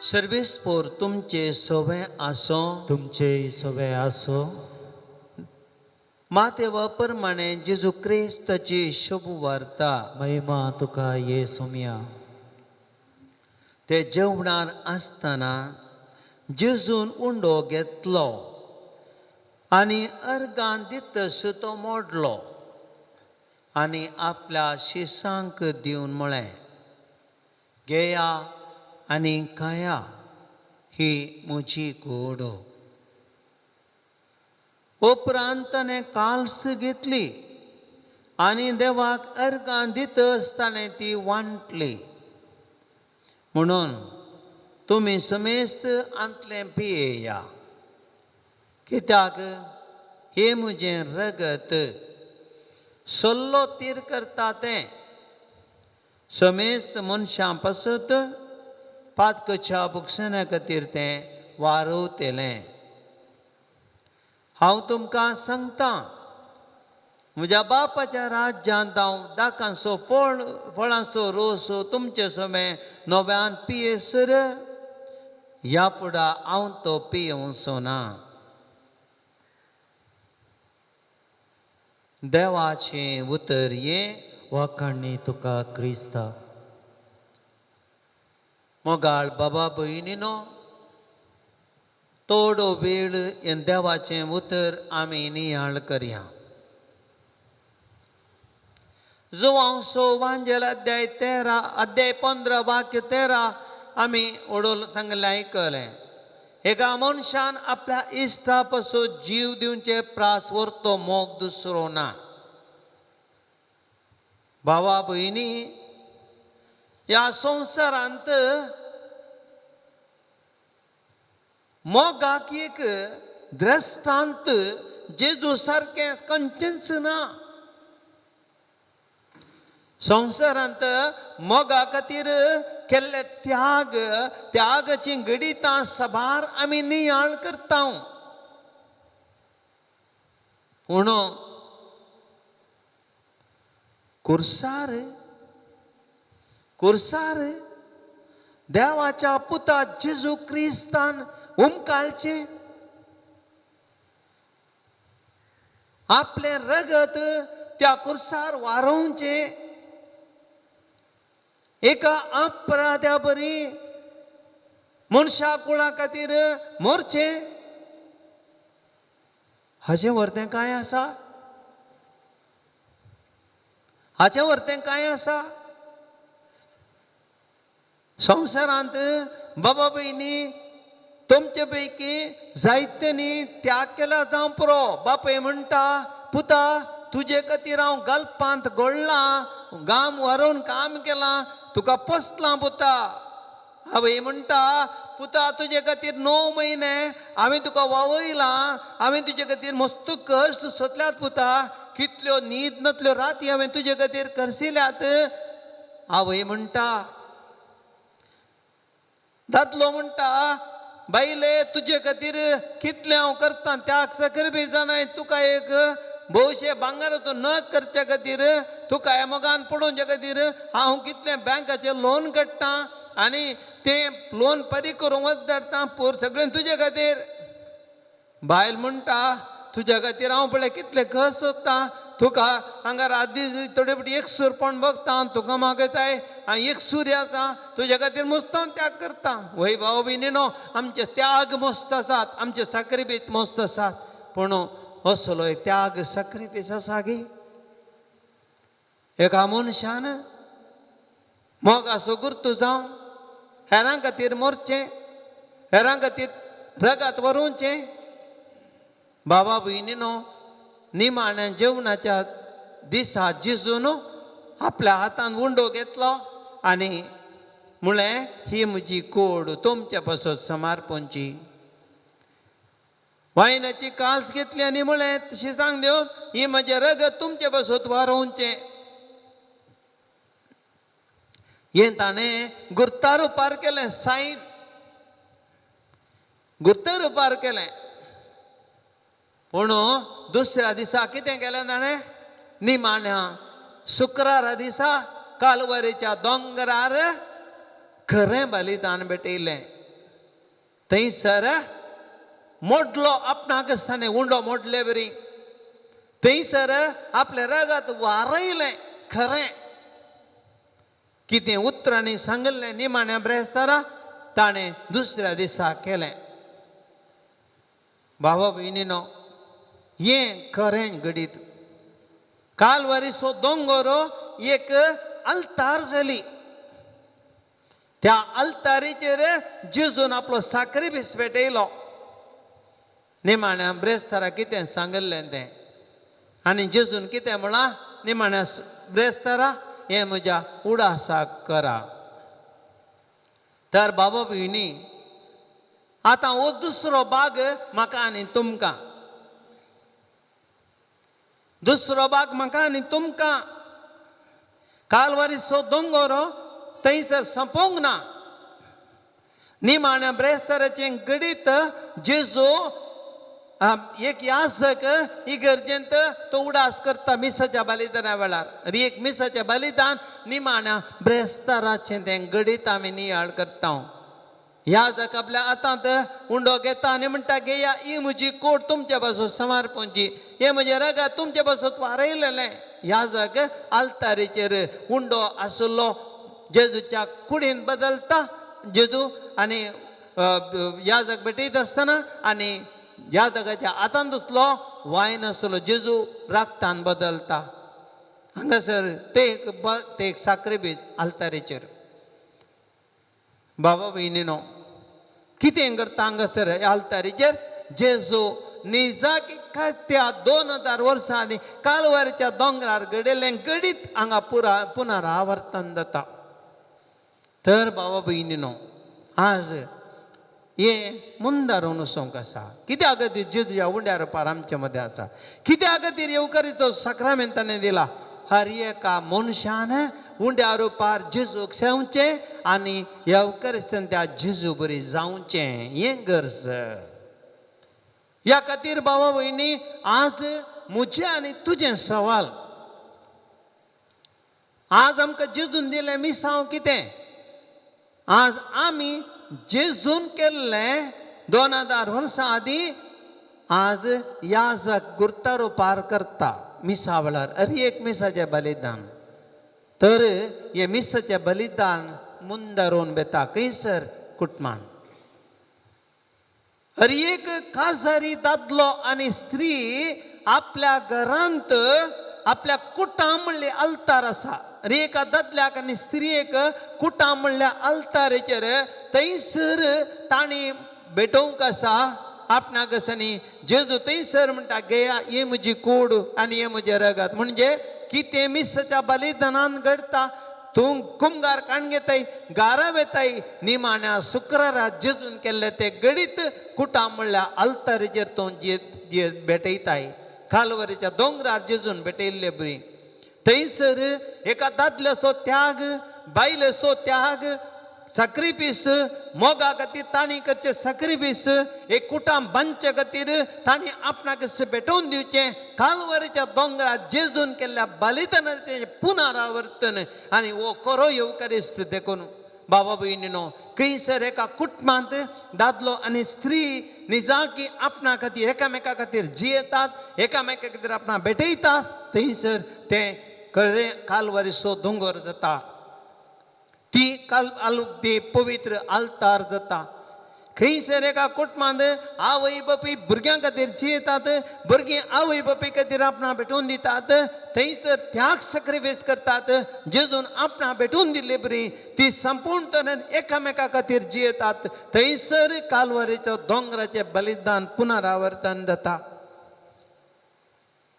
सर्वेस्पोर तुमचे सोबे आसो तुमचे सोबे आसो माते प्रमाणे जेजू क्रिस्ताची शुभ वार्ता महिमा तुका ये सोम्या ते जेवणार आसतना जेजून उंडो घेतलो आनी अर्गान दितस तो मोडलो आनी आपल्या शिसांक दिवन म्हळें घेया आनी खाया ही म्हजी कूड उपरांत ताणें काल्स घेतली आनी देवाक अर्गां दितस ताणें ती वांटली म्हणून तुमी समेस्त आंतलें पियेया कित्याक हे म्हजें रगत सल्लो तीर करता तें समेस्त मनशां पासत पातकच्या भुक्षणा खातीर तें वारोवतेलें हांव तुमकां सांगता म्हज्या बापाच्या राज्यांत हांव दाकांचो फळांचो रोस तुमचे समें नव्यान पियेसर ह्या फुडा हांव तो पियेवचो ना देवाचें उतर ये वाखाणणी तुका क्रिस्ता मोगाळ बाबा भयणीनो थोडो वेळ हें देवाचें उतर आमी नियाळ करया जो हांव वांजेल अध्याय 15 वाक्य 13 आमी ओडोल सांगलें आयकलें एका मनशान आपल्या इश्टा पासून जीव दिवचे प्रास व्हरतो मोग दुसरो ना भावा भयणी ह्या संवसारांत मोगाक एक दृश्टांत जेजू सारकें खंयचेंच ना संवसारांत मोगा खातीर केल्ले त्यागाची गडितां सभार आमी नियाळ करता पूण कुर्सार देवाच्या पुता जेजू क्रिस्तान उमकाळचे आपले रगत त्या कुर्सार वारोवचे एका अपराध्या बरी मनशा कुळा खातीर मरचे हाचें व्हरतें काय आसा हाचें व्हरतें काय आसा संवसारांत बाबा भयणी तुमचे पैकी जायत्यांनी त्याग केला जावं पुरो बापूय म्हणटा पुता तुजे खातीर हांव गल्पांत घोडलां गाम व्हरून काम केलां तुका पोसलां पुता आवय म्हणटा पुता तुजे खातीर 9 म्हयने हांवें तुका वावयलां हांवें तुजे खातीर मस्त कर्ज सोंसल्यात पुता कितल्यो न्हीद नतल्यो राती हांवें तुजे खातीर करसिल्यात आवय म्हणटा दादलो म्हणटा बायले तुजे खातीर कितलें हांव करतां त्याग साकर बेजानाय तुका एक भोवशे भांगाराचो नग करचे खातीर तुका हे मोगान पडोवचे खातीर हांव कितलें बँकाचें लोन काडटां आनी तें लोन फारीक करूंक वच धाडटां पोर सगळें तुजे खातीर बायल म्हणटा तुज्या खातीर हांव पळय कितले घस सोदतां तुका हांगा राती थोडे फावटी एक सूर पण बघता तुका मागयताय हांव एक सूर्य आसा तुज्या खातीर मुस्तां त्याग करता वय भाव भयणीनो आमचे त्याग मस्त आसात आमचे साखरीपीस मस्त आसात पूण असलो एक त्याग साखरीपीस आसा गे एका मनशान मोगाचो गुर्तू जावन हेरां खातीर मरचें हेरां खातीर रगात व्हरूचें बाबा भयणीनो निमाण्या जेवणाच्या दिसा जेजून आपल्या हातान उंडो घेतलो आनी म्हळें ही म्हजी कोड तुमच्या पासत समर्पणची वायनाची काल्स घेतली आनी म्हळें तशी सांग देवन ही म्हजें रगत तुमचे पासत व्हारोवचें हें ताणें गुर्ता रुपार केलें सायन गुर्ता रुपार केलें पूण दुसऱ्या दिसा कितें केलें ताणें निमाण्या शुक्रारा दिसा कालवारीच्या दोंगरार खरें बलिदान भेटयलें थंयसर मोडलो आपणाक ताणें उंडो मोडले बरी थंयसर आपलें रगत वारयलें खरें कितें उतरांनी सांगलें निमाण्या ब्रेस्तारा ताणें दुसऱ्या दिसा केलें भावा भयणीनो हें खरें घडीत कालवारीचो दोंगर एक अल्तार जाली त्या अल्तारीचेर जेजून आपलो साखरीपीस पेटयलो निमाण्या ब्रेस्तारा कितें सांगलें तें आनी जेजून कितें म्हणलां निमाण्या ब्रेस्तारा हें म्हज्या उडासाक करा तर बाबा भयणी आतां हो दुसरो भाग म्हाका आनी तुमकां दुसरो भाग म्हाका आनी तुमकां कालवारीचो दोंगर थंयसर सोंपोंक ना निमाण्या ब्रेस्ताराचें घडीत जेजू एक याजक इगर्जेंत तो उडास करता मिसाच्या बलिदाना वेळार एक मिसाचें बलिदान निमाण्या ब्रेस्ताराचें तें घडीत आमी नियाळ करता याजक आपल्या हातांत उंडो घेता आनी म्हणटा घेया ही म्हजी कोट तुमच्या पासत समर्पणची हे म्हजें रगत तुमच्या पासत वारयलेलें याजक आल्तारीचेर उंडो आसलो जेजूच्या कुडीन बदलता जेजू आनी याजक भेटयत आसतना आनी याजकाच्या हातान दुसलो वायन आसलो जेजू राक्तान बदलता हांगासर ते एक साखरेपीस आल्तारीचेर बाबा भयणीनो कितें करता हांगासर आल्तारीचेर जेजू निजाक त्या 2000 वर्सां आदी कालवारीच्या दोंगरार घडयलें घडीत हांगा पुनरावर्तन जाता तर बाबा भयणीनो आज हें मुंदारून वचोंक आसा कित्या खातीर जेजूच्या उंड्या रुपार आमचे मदें आसा कित्या खातीर येवकारीचो साक्रामेंत ताणें दिला हर एका मनशान उंड्या रुपार जेजूक सेवचें आनी येवकारीस्थान त्या जेजू बरी जावचें हें गरज ह्या खातीर बाबा भयणी आज म्हजें आनी तुजें सवाल आज आमकां जेजून दिलें मिसांव कितें आज आमी जेजून केल्लें 2000 वर्सां आदी आज याजक गुर्ता रुपार करता मिसा वेळार हर एक मिसाचें बलिदान तर हे मिसाचें बलिदान मुंदारून बेता खंयसर कुटुंबान हर एक काजारी दादलो आनी स्त्री आपल्या घरांत आपल्या कुटां म्हणलें अल्तार आसा हर एका दादल्याक आनी स्त्रियेक कुटां म्हणल्या अल्तारेचेर थंयसर ताणी भेटोवंक आसा आपणाक आसानी जेजू थंयसर म्हणटा घेया ही म्हजी कूड आनी हे म्हजें रगत म्हणजे कितें मिसाच्या बलिदानान घडता तूं कुंभार काण घेताय गारा वेताय निमाण्या शुक्रारा जेजून केल्ले ते घडीत कुटां म्हणल्या अल्तारेचेर तो जे भेटयताय कालवारीच्या दोंगरार जेजून भेटयल्ले बरी थंयसर एका दादल्याचो त्याग बायलेचो त्याग साखरीपीस मोगा खातीर ताणी करचे साखरीपीस एक कुटां बांदचे खातीर ताणी आपणाक भेटोवन दिवचें कालवारीच्या दोंगरार जेजून केल्ल्या बलिदानाचें पुनरावर्तन आनी हो खरो येवकारीस्त देखून बाबा भयणीनो खंयसर एका कुटुंबांत दादलो आनी स्त्री निजा की आपणा खातीर एकामेका खातीर जियेतात एकामेका खातीर आपणा भेटयतात थंयसर ते कालवारीचो दोंगर जाता ती ती पवित्र आल्तार जाता खंयसर एका कुटुंबांत आवय बापूय भुरग्यां खातीर जियेतात भुरगीं आवय बापूय खातीर आपणा भेटून दितात थंयसर त्याग सॅक्रिफायस करतात जेजून आपणा भेटून दिले बरी ती संपूर्ण तरेन एकामेका खातीर जियेतात थंयसर कालवारीच्या दोंगराचें बलिदान पुनरावर्तन जाता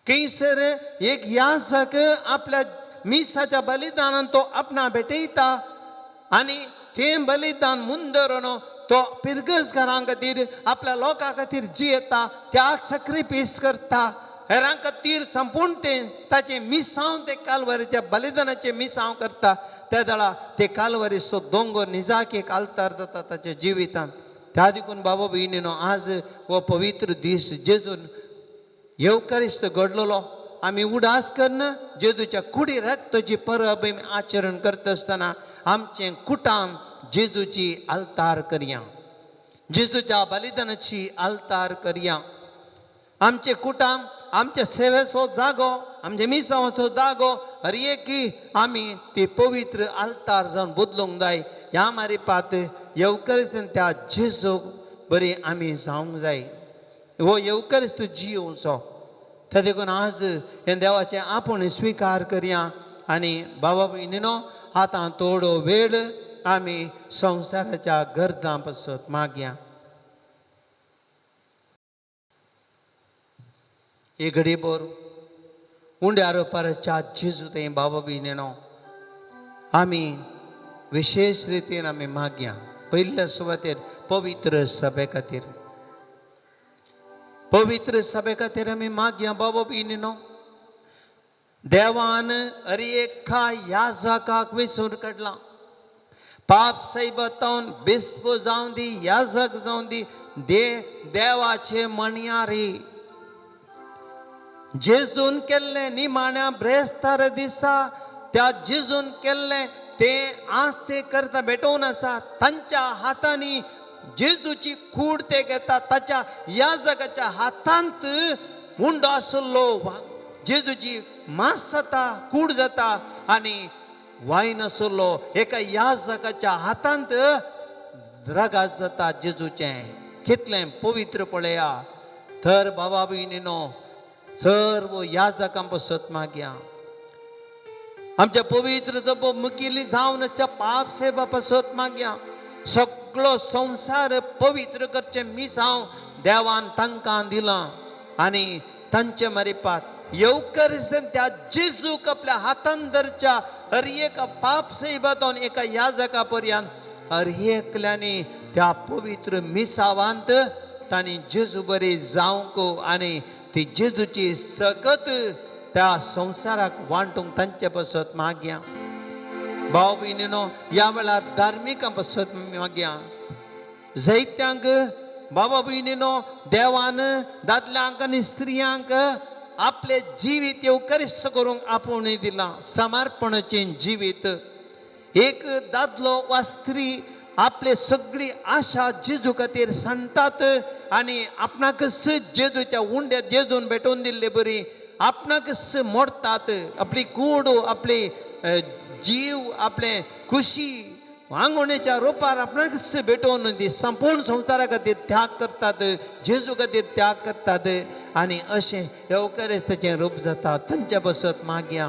खंयसर एक याजक आपल्या मिसाच्या बलिदानान तो आपणा भेटयता आनी तें बलिदान मुंदरून तो पिरगस घरां खातीर आपल्या लोकां खातीर जियेता त्याग सॅक्रिफायस करता हेरां खातीर संपूर्ण तें ताचें मिसांव ते कालवारीच्या बलिदानाचें मिसांव करता त्या वेळा ते कालवारीचो दोंगर निजाक एक आल्तार जाता ताच्या जिवितांत त्या देखून बाबा भयणीनो आज हो पवित्र दीस जेजून येवकारिस्त घडलेलो आमी उडास करना जेजूच्या कुडी रक्ताची परब आचरण करता आसतना आमचें कुटाम जेजूची आल्तार करया जेजूच्या बलिदानाची आल्तार करया आमचे कुटाम आमच्या सेवेचो जागो आमच्या मिसांवाचो जागो हर एकी आमी ती पवित्र आल्तार जावन बदलूंक जाय ह्या मारिपात येवकारिस्तान त्या जेजूक बरी आमी जावंक जाय हो येवकारिस्त जियोवचो त्या देखून आज हे देवाचे आपूण स्विकार करया आनी बाबा भयणीनो आतां थोडो वेळ आमी संवसाराच्या गरजां पासत मागया एक घडीभर उंड्यार परच्या जेजू थंय बाबा भयणीनो आमी विशेष रितीन आमी मागया पयल्या सुवातेर पवित्र सभे खातीर आमी मागया बाबा भयणीनो देवान हर एका याजकाक वेंचून काडला पाप सैबतावन बिस्प जावन दी याजक जावन दी देवाचे मणयारी जेजून केल्ले निमाण्या ब्रेस्तार दिसा त्या जेजून केल्ले ते आज ते करता भेटोवन आसा तांच्या हातांनी जेजूची कूड ते घेता ताच्या याजकाच्या हातांत मुंडो आसलो जेजूची मांस जाता कूड जाता आनी वायन आसलो एका याजकाच्या हातांत रगास जाता जेजूचें कितलें पवित्र पळया तर बाबा भयणीनो सर्व याजकां पासत मागया आमच्या पवित्र जपो मुखेली जावनच्या पाप सेवा पासत मागया सगळो संसार पवित्र करचे मिसांव देवान तांकां दिलां आनी तांचे मारिपात येवकारिस्तान त्या जेजूक आपल्या हातान धरच्या हर एक पाप सेवातून एका याजका पर्यंत हर एकल्यानी त्या पवित्र मिसावांत तांणी जेजू बरी जावंक आनी ती जेजूची सकत त्या संसाराक वांटूंक तांचे पासत मागया भाव भयणीनो ह्या वेळार धार्मिकां पासत मागया जायत्यांक बाबा भयणीनो देवान दादल्यांक आनी स्त्रियांक आपले जिवीत येवकारिस्त करूंक आपुणूय दिलां समर्पणाचें जिवीत एक दादलो वा स्त्री आपले सगळी आशा जेजू खातीर सांडटात आनी आपणाक जेजूच्या उंड्यात जेजून भेटोवन दिल्ले बरी आपणाक मोडटात आपली कूड आपली जीव आपले खुशी वांगोणेच्या रोपार आपणाक भेटोवन दी संपूर्ण संवसारा खातीर त्याग करतात जेजू खातीर त्याग करतात आनी अशें येवकारिस्ताचें रूप जाता तांच्या पासत मागया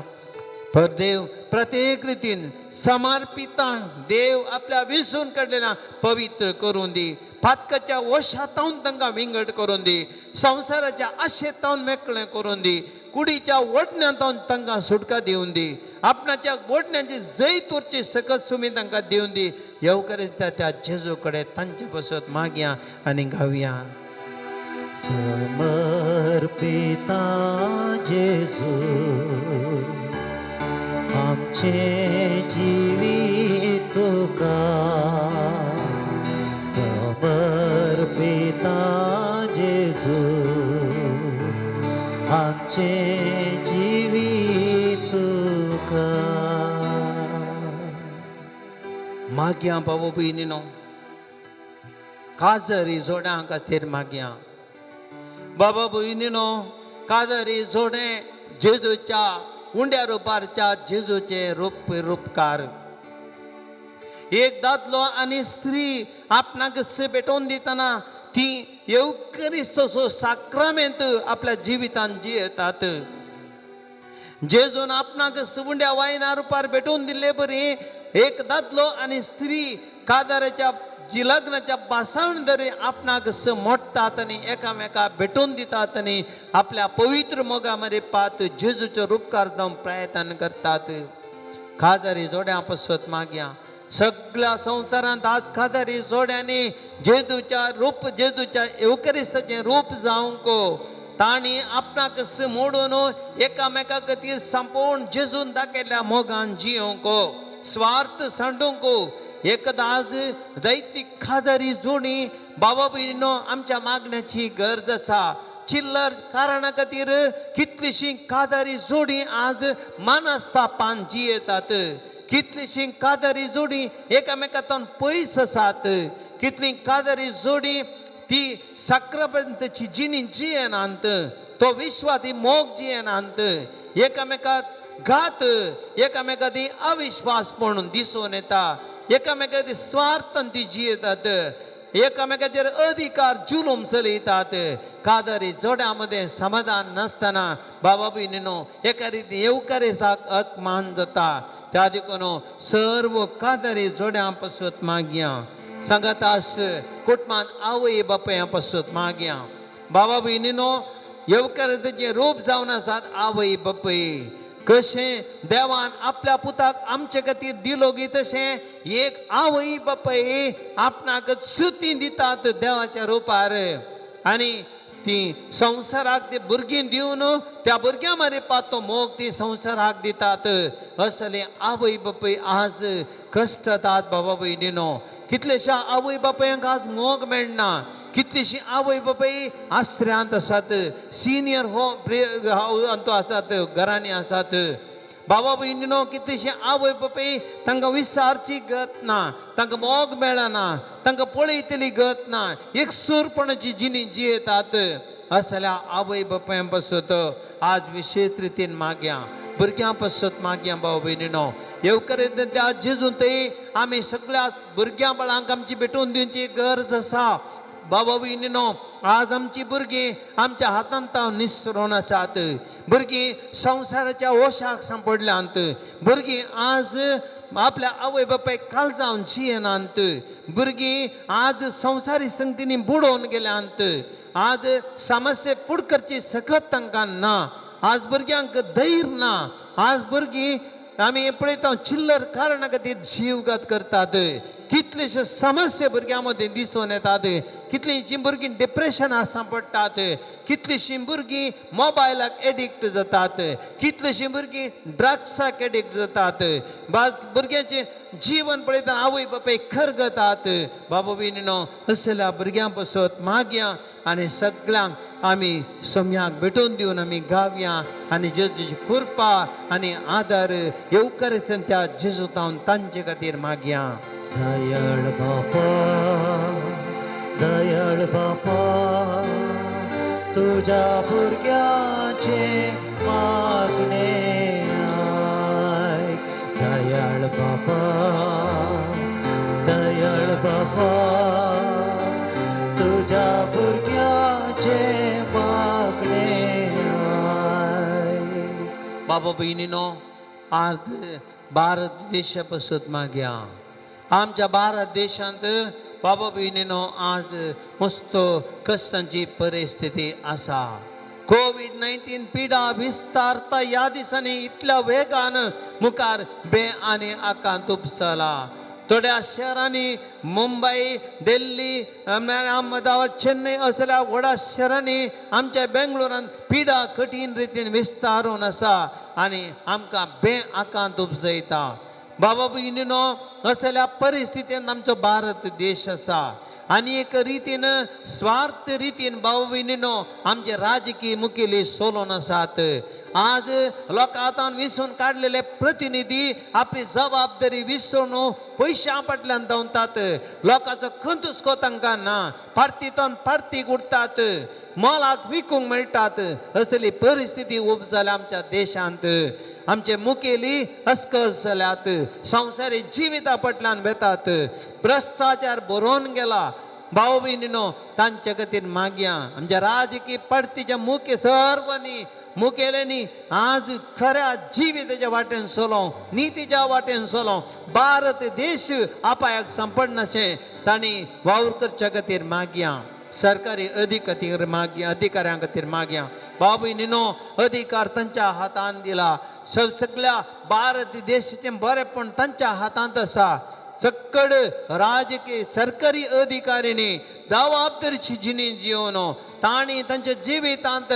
पर देव प्रत्येक रितीन समर्पितांक देव आपल्या विसून काडलेल्या पवित्र करून दी फातकाच्या वशातावन तांकां विंगड करून दी संवसाराच्या आशेतावन मेकळें करून दी कुडीच्या वडण्यांतावन तांकां सुटका दिवन दी आपणाच्या वडण्यांची जैत उरची सकत सुमी तांकां दिवन दी येवकारिस्ता त्या जेजू कडेन तांचे पासत मागया आनी गावया समर्पिता जेजू आमचे जिवीत तुका समर्पिता जेजू आमचे जिवीत तुका मागया बाबा भयणीनो, काजरी जोड्यां खातीर मागया. बाबा भयणीनो, काजरी जोडे जेजूच्या उंड्या रुपारच्या जेजूचे रूपकार. एक दादलो आनी स्त्री आपणाक भेटोवन दितना ती येवकरिस्तोचो साक्रामेंत आपल्या जिवितांत जियेतात. जेजून आपणाक उंड्या वायना रुपार भेटोवन दिल्ले बरी एक दादलो आनी स्त्री कादाराच्या जी लग्नाच्या बासावण धरी आपणाक मोडटात आनी एकामेका भेटोवन दितात आनी आपल्या पवित्र मोगामध्ये पात जेजूचो रूपकार जावन प्रयत्न करतात. कादारी जोड्या पासत मागया. सगळ्या संवसारांत आज कादारी जोड्यांनी जेजूच्या येवकरिस्ताचें रूप जावंक तांणी आपणाक मोडून एकामेका खातीर संपोवन जेजून दाखयल्या मोगान जियोंक, स्वार्थ सांडूंक. एकदां आज दैती कादारी जोडी बाबा भयणीनो आमच्या मागण्याची गरज आसा. चिल्लर कारणा खातीर कितलीशीं कादारी जोडी आज मानस्तापान जियेतात. कितलीशीं कादारी जोडी एकामेकांतून पयस आसात. कितली कादारी जोडी ती साक्रामेंताची जिणी जियेनात. तो विश्वासी मोग जियेनात. एकामेकाक घात, एकामेकांनी अविश्वास म्हणून दिसून येता. एकामेकांनी स्वार्थान ती जियेतात. एकामेकाचेर अधिकार जुलूम चलयतात. कादारी जोड्यामध्ये समाधान नसताना बाबा भयणीनो एका रिती येवकारिस्ताक अपमान जाता. त्या देखून सर्व कादारी जोड्यां पासत मागया. सांगातास कुटुंबान आवय बापया पासत मागया. बाबा भयणीनो येवकारिस्ताचें रूप जावन आसात आवय बापय. कशें देवान आपल्या पुताक आमचे खातीर दिलो गी तशें एक आवय बापय आपणाक सुती दितात देवाच्या रुपार. आनी ती संवसाराक ती भुरगीं दिवन त्या भुरग्यां मरे पातो मोग ती संवसाराक दितात. असले आवय बापय आज कश्ट जातात बाबा भयणीनो. कितलेशा आवय बापयांक आज मोग मेळना. कितलीशीं आवय बापय आश्रयांत आसात. सिनियर होम आसात, घरांनी आसात. बाबा भयणीनो कितलीशीं आवय बापय तांकां विचारची गत ना, तांकां मोग मेळना, तांकां पळयतली गत ना. एक सुरपणाची जिणी जियेतात. असल्या आवय बापयां पासत आज विशेष रितीन मागया. भुरग्यां पासत मागया बाबा भयणीनो. येवकारिस्ताच्या जेजून थंय आमी सगळ्या भुरग्यां बाळांक आमची भेटोवन दिवची गरज आसा. बाबा भयणीनो आज आमची भुरगीं आमच्या हातांत निसरून आसात. भुरगीं संवसाराच्या ओशाक सांपडल्यांत. भुरगीं आज आपल्या आवय बापायक काळजावन जियेनात. भुरगीं आज संवसारी संगतींनी बुडोवन गेल्यांत. आज समस्ये फूड करची सकत तांकां ना. आज भुरग्यांक धैर्य ना. आज भुरगीं आमी पळयता चिल्लर कारणा खातीर जीवघात करतात. कितलेशे समस्या भुरग्यां मदीं दिसून येतात. कितलींशीं भुरगीं डिप्रेशनां सांपडटात. कितलींशीं भुरगीं मोबायलाक एडिक्ट जातात. कितलींशीं भुरगीं ड्रग्साक एडिक्ट जातात. भुरग्यांचें जीवन पळयतना आवय बापाय खरगतात. बाबा भयणीनो असल्या भुरग्यां पासत मागया आनी सगळ्यांक आमी सम्याक भेटोवन दिवन आमी गावया आनी जेजूची कृपा आनी आदार येवकारिस्ताच्या जेजूतावन तांचे खातीर मागया. दयाळ बापा तुझ्या भुरग्याचे मागणे आयक. दयाळ बापा तुझ्या भुरग्याचे मागणे आयक. बाबा भयणीनो आज भारत देशा पासत मागया. आमच्या भारत देशांत बाबा भयणीनो आज मस्त कश्टांची परिस्थिती आसा. कोविड-19 पिडा विस्तारता ह्या दिसांनी इतल्या वेगान मुखार आनी आकांत उपसला. थोड्या शहरांनी मुंबई, दिल्ली, अहमदाबाद, चेन्नई असल्या व्हडा शहरांनी आमच्या बेंगलोरांत पिडा कठीण रितीन विस्तारून आसा आनी आमकां आकांत उपजयता. बाबा भयणीनो असल्या परिस्थितीन आमचो भारत देश आसा. आणि एक रीतीनं स्वार्थ रीतीन भाऊ बहिणीनो आमचे राजकीय मुखेली सोलोन आसात. आज लोक आता विसरून काढलेले प्रतिनिधी आपली जबाबदारी विसरून पैशा फाटल्यान धांवतात. लोकांचो खंतुस्को तांकां ना, पार्टीतून पार्टीक उरतात, मोलाक विकूंक मेळटात. असली परिस्थिती उब जाल्या आमच्या देशांत. आमचे मुखेली अस्कस जाल्यात, संवसारी जिविता फाटल्यान वेतात, भ्रष्टाचार भरोवन गेला. भाऊ बहिणीनो तांचे खातीर मागया आमच्या राजकीय पार्टीच्या मुख्य सर्वांनी मुखेल्यांनी आज खऱ्या जिविताच्या वाटेन चलोव, नितीच्या वाटेन चलोव भारत देश अपायाक सांपडनाशें तांणी वावर करच्या खातीर मागया. सरकारी अधिकाऱ्यां खातीर मागया. भाऊ बहिणीनो अधिकार तांच्या हातान दिला. सगळ्या भारत देशाचें बरेपण तांच्या हातांत आसा. सकड राजकीय सरकारी अधिकाऱ्यांनी जबाबदारीची जिणी जिवन तांणी तांच्या जिवितांत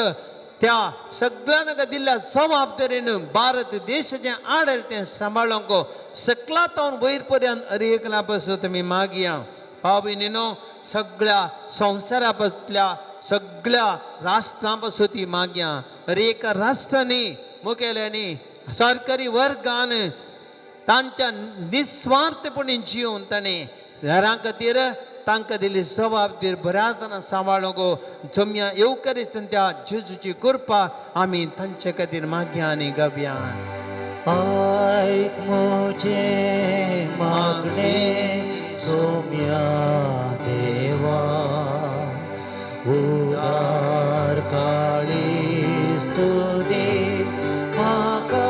त्या सगळ्यांक दिल्ल्या जबाबदारीन भारत देशाचें आडळतें सांबाळूंक सकलातावन वयर पर्यंत अरेकला पासून तुमी मागया. भाव भयणीनो सगळ्या संवसारांतल्या सगळ्या राष्ट्रां पासून ती मागया. एका राष्ट्रांनी मुखेल्यांनी सरकारी वर्गान तांच्या निस्वार्थपणी जिवन ताणें घरां खातीर तांकां दिल्ली जबाबदारी बऱ्या तरान सांबाळूंक जमया. येवकरीस्तन त्या जेजूची कृपा आमी तांचे खातीर मागया आनी गावया. ऐक मोजे मागणे सोम्या देवा, उदार काळी स्तुती म्हाका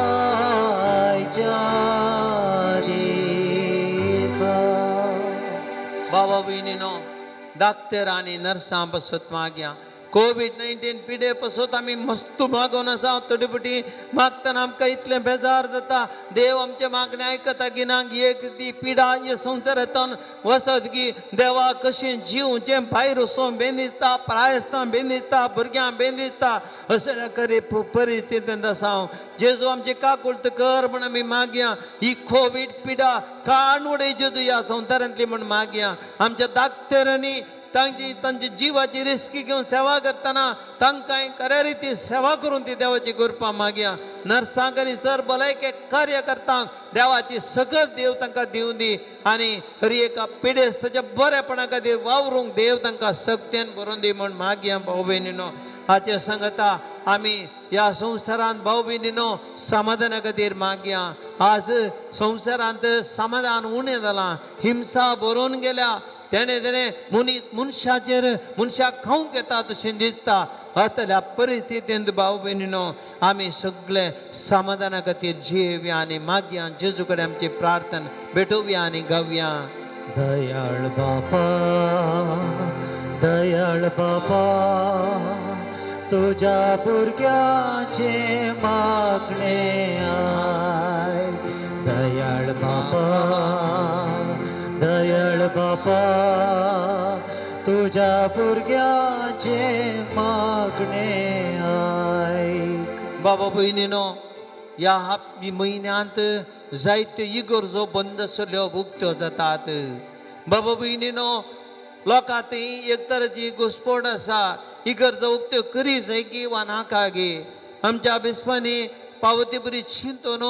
आयच्या दिसा. बाबा भयणीनो डाक्टर आनी नर्सां पासून मागया. कोविड-19 पिडे पासून आमी मस्त मागोवन आसा. तोडेपटी मागतना आमकां इतलें बेजार जाता. देव आमचे मागणे आयकता की ना. एक ती पिडा हे संवसारांतल्यान वसत की देवा कशें जिवचें, भायर वचोन बेंदिसता, प्रायस्तां बेंदिसता, भुरग्यां बेंदिसता. अशा करी परिस्थितींत आसा. जेजू आमचे काकुळत कर म्हण आमी मागया. ही कोविड पिडा काडून उडय जेजू ह्या संवसारांतली म्हण मागया. आमच्या डाक्टरांनी तांची जिवाची रिस्की घेवन सेवा करतना तांकां खऱ्या रिती सेवा करून ती देवाची कृपा मागया. नर्सांक आनी सर भलायके कार्यकर्त्यांक देवाची सगळं देव तांकां दिवं दी आनी हर एका पिडेस्त ताच्या बरेपणा खातीर वावरूंक देव तांकां सक्तीन भरून दी म्हण मागया. भाऊ भयणीनो हाचे सांगता आमी ह्या संवसारांत भाऊ भयणीनो समाधाना खातीर मागया. आज संवसारांत समाधान उणें जालां, हिंसा भरून गेल्या. तेणे मनशाक खावंक येता तशें दिसता. असल्या परिस्थितींत भाऊ भयणीनो आमी सगळे समाधाना खातीर जियेवया आनी मागया. जेजू कडेन आमची प्रार्थना भेटोवया आनी गावया. दयाळ बापा, दयाळ बापा, तुझ्या भुरग्याचे मागणे आय. दयाळ बापा, दयाळ बापा, तुझ्या भुरग्याचे मागणे आयक. बाबा भयणीनो ह्या म्हयन्यांत जायत्यो इगर्जो बंद जाल्यो उक्त्यो जातात. बाबा भयणीनो लोकां थंय एक तरेची घुसपट आसा. इगर्जो उक्त्यो करी जाय की वा नाका गे. आमच्या बिस्पांनी पावती बरी चिंतून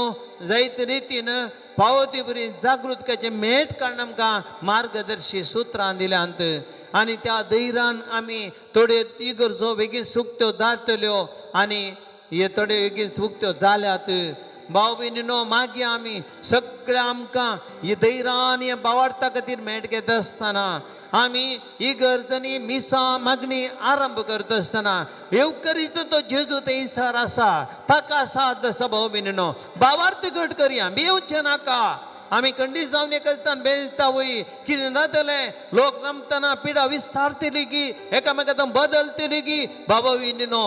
जायते रितीन पावती बरी जागृतकाचे मेट काडून आमकां मार्गदर्शी सुत्रां दिल्यांत आनी त्या धैर्यान आमी थोड्यो इगर्जो बेगीन सुक्त्यो जातल्यो आनी हे थोड्यो बेगीन सुक्त्यो जाल्यात. भाव भयणीनो मागया आमी सगळ्या आमकां हे धैर्यान हे भावार्था खातीर मेट घेता आसतना आमी इगर्जांनी मिसां मागणी आरंभ करता आसतना येवकरीचो तो जेजू थंयसर आसा, ताका साथ आसा. भाव भयणीनो भावार्थ घट करया, भिवचें नाका. आमी खंडी जावन एकतान बेजता वय कितें जातलें, लोक जमतना पिडा विस्तारतली की एकामेकांत बदलतली की. बाबा भयणीनो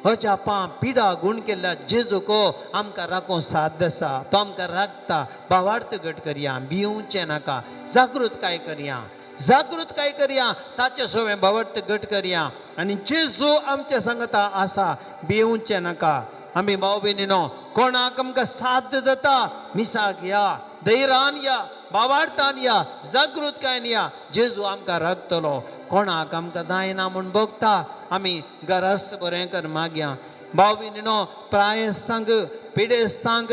अजापां पिडा गुण केल्ल्या जेजूको आमकां राखों साथ आसा. तो आमकां राखता. भावार्थ घट करया, भिवचें नाका, जागृतकाय करया, जागृतकाय करया, ताचे सवय भावार्थ घट करया आनी जेजू आमच्या सांगता आसा, भिवचें नाका. आमी भाव भयणीनो कोणाक आमकां साथ जाता मिसाक या, धैर्यान या, बावार्थान या जागृतकायेन या जेजू आमकां राखतलो कोणाक आमकां जायना म्हूण बगता आमी गरज बरें कर मागया भाव भयणीनो प्रायस्तांक पिडेस्तांक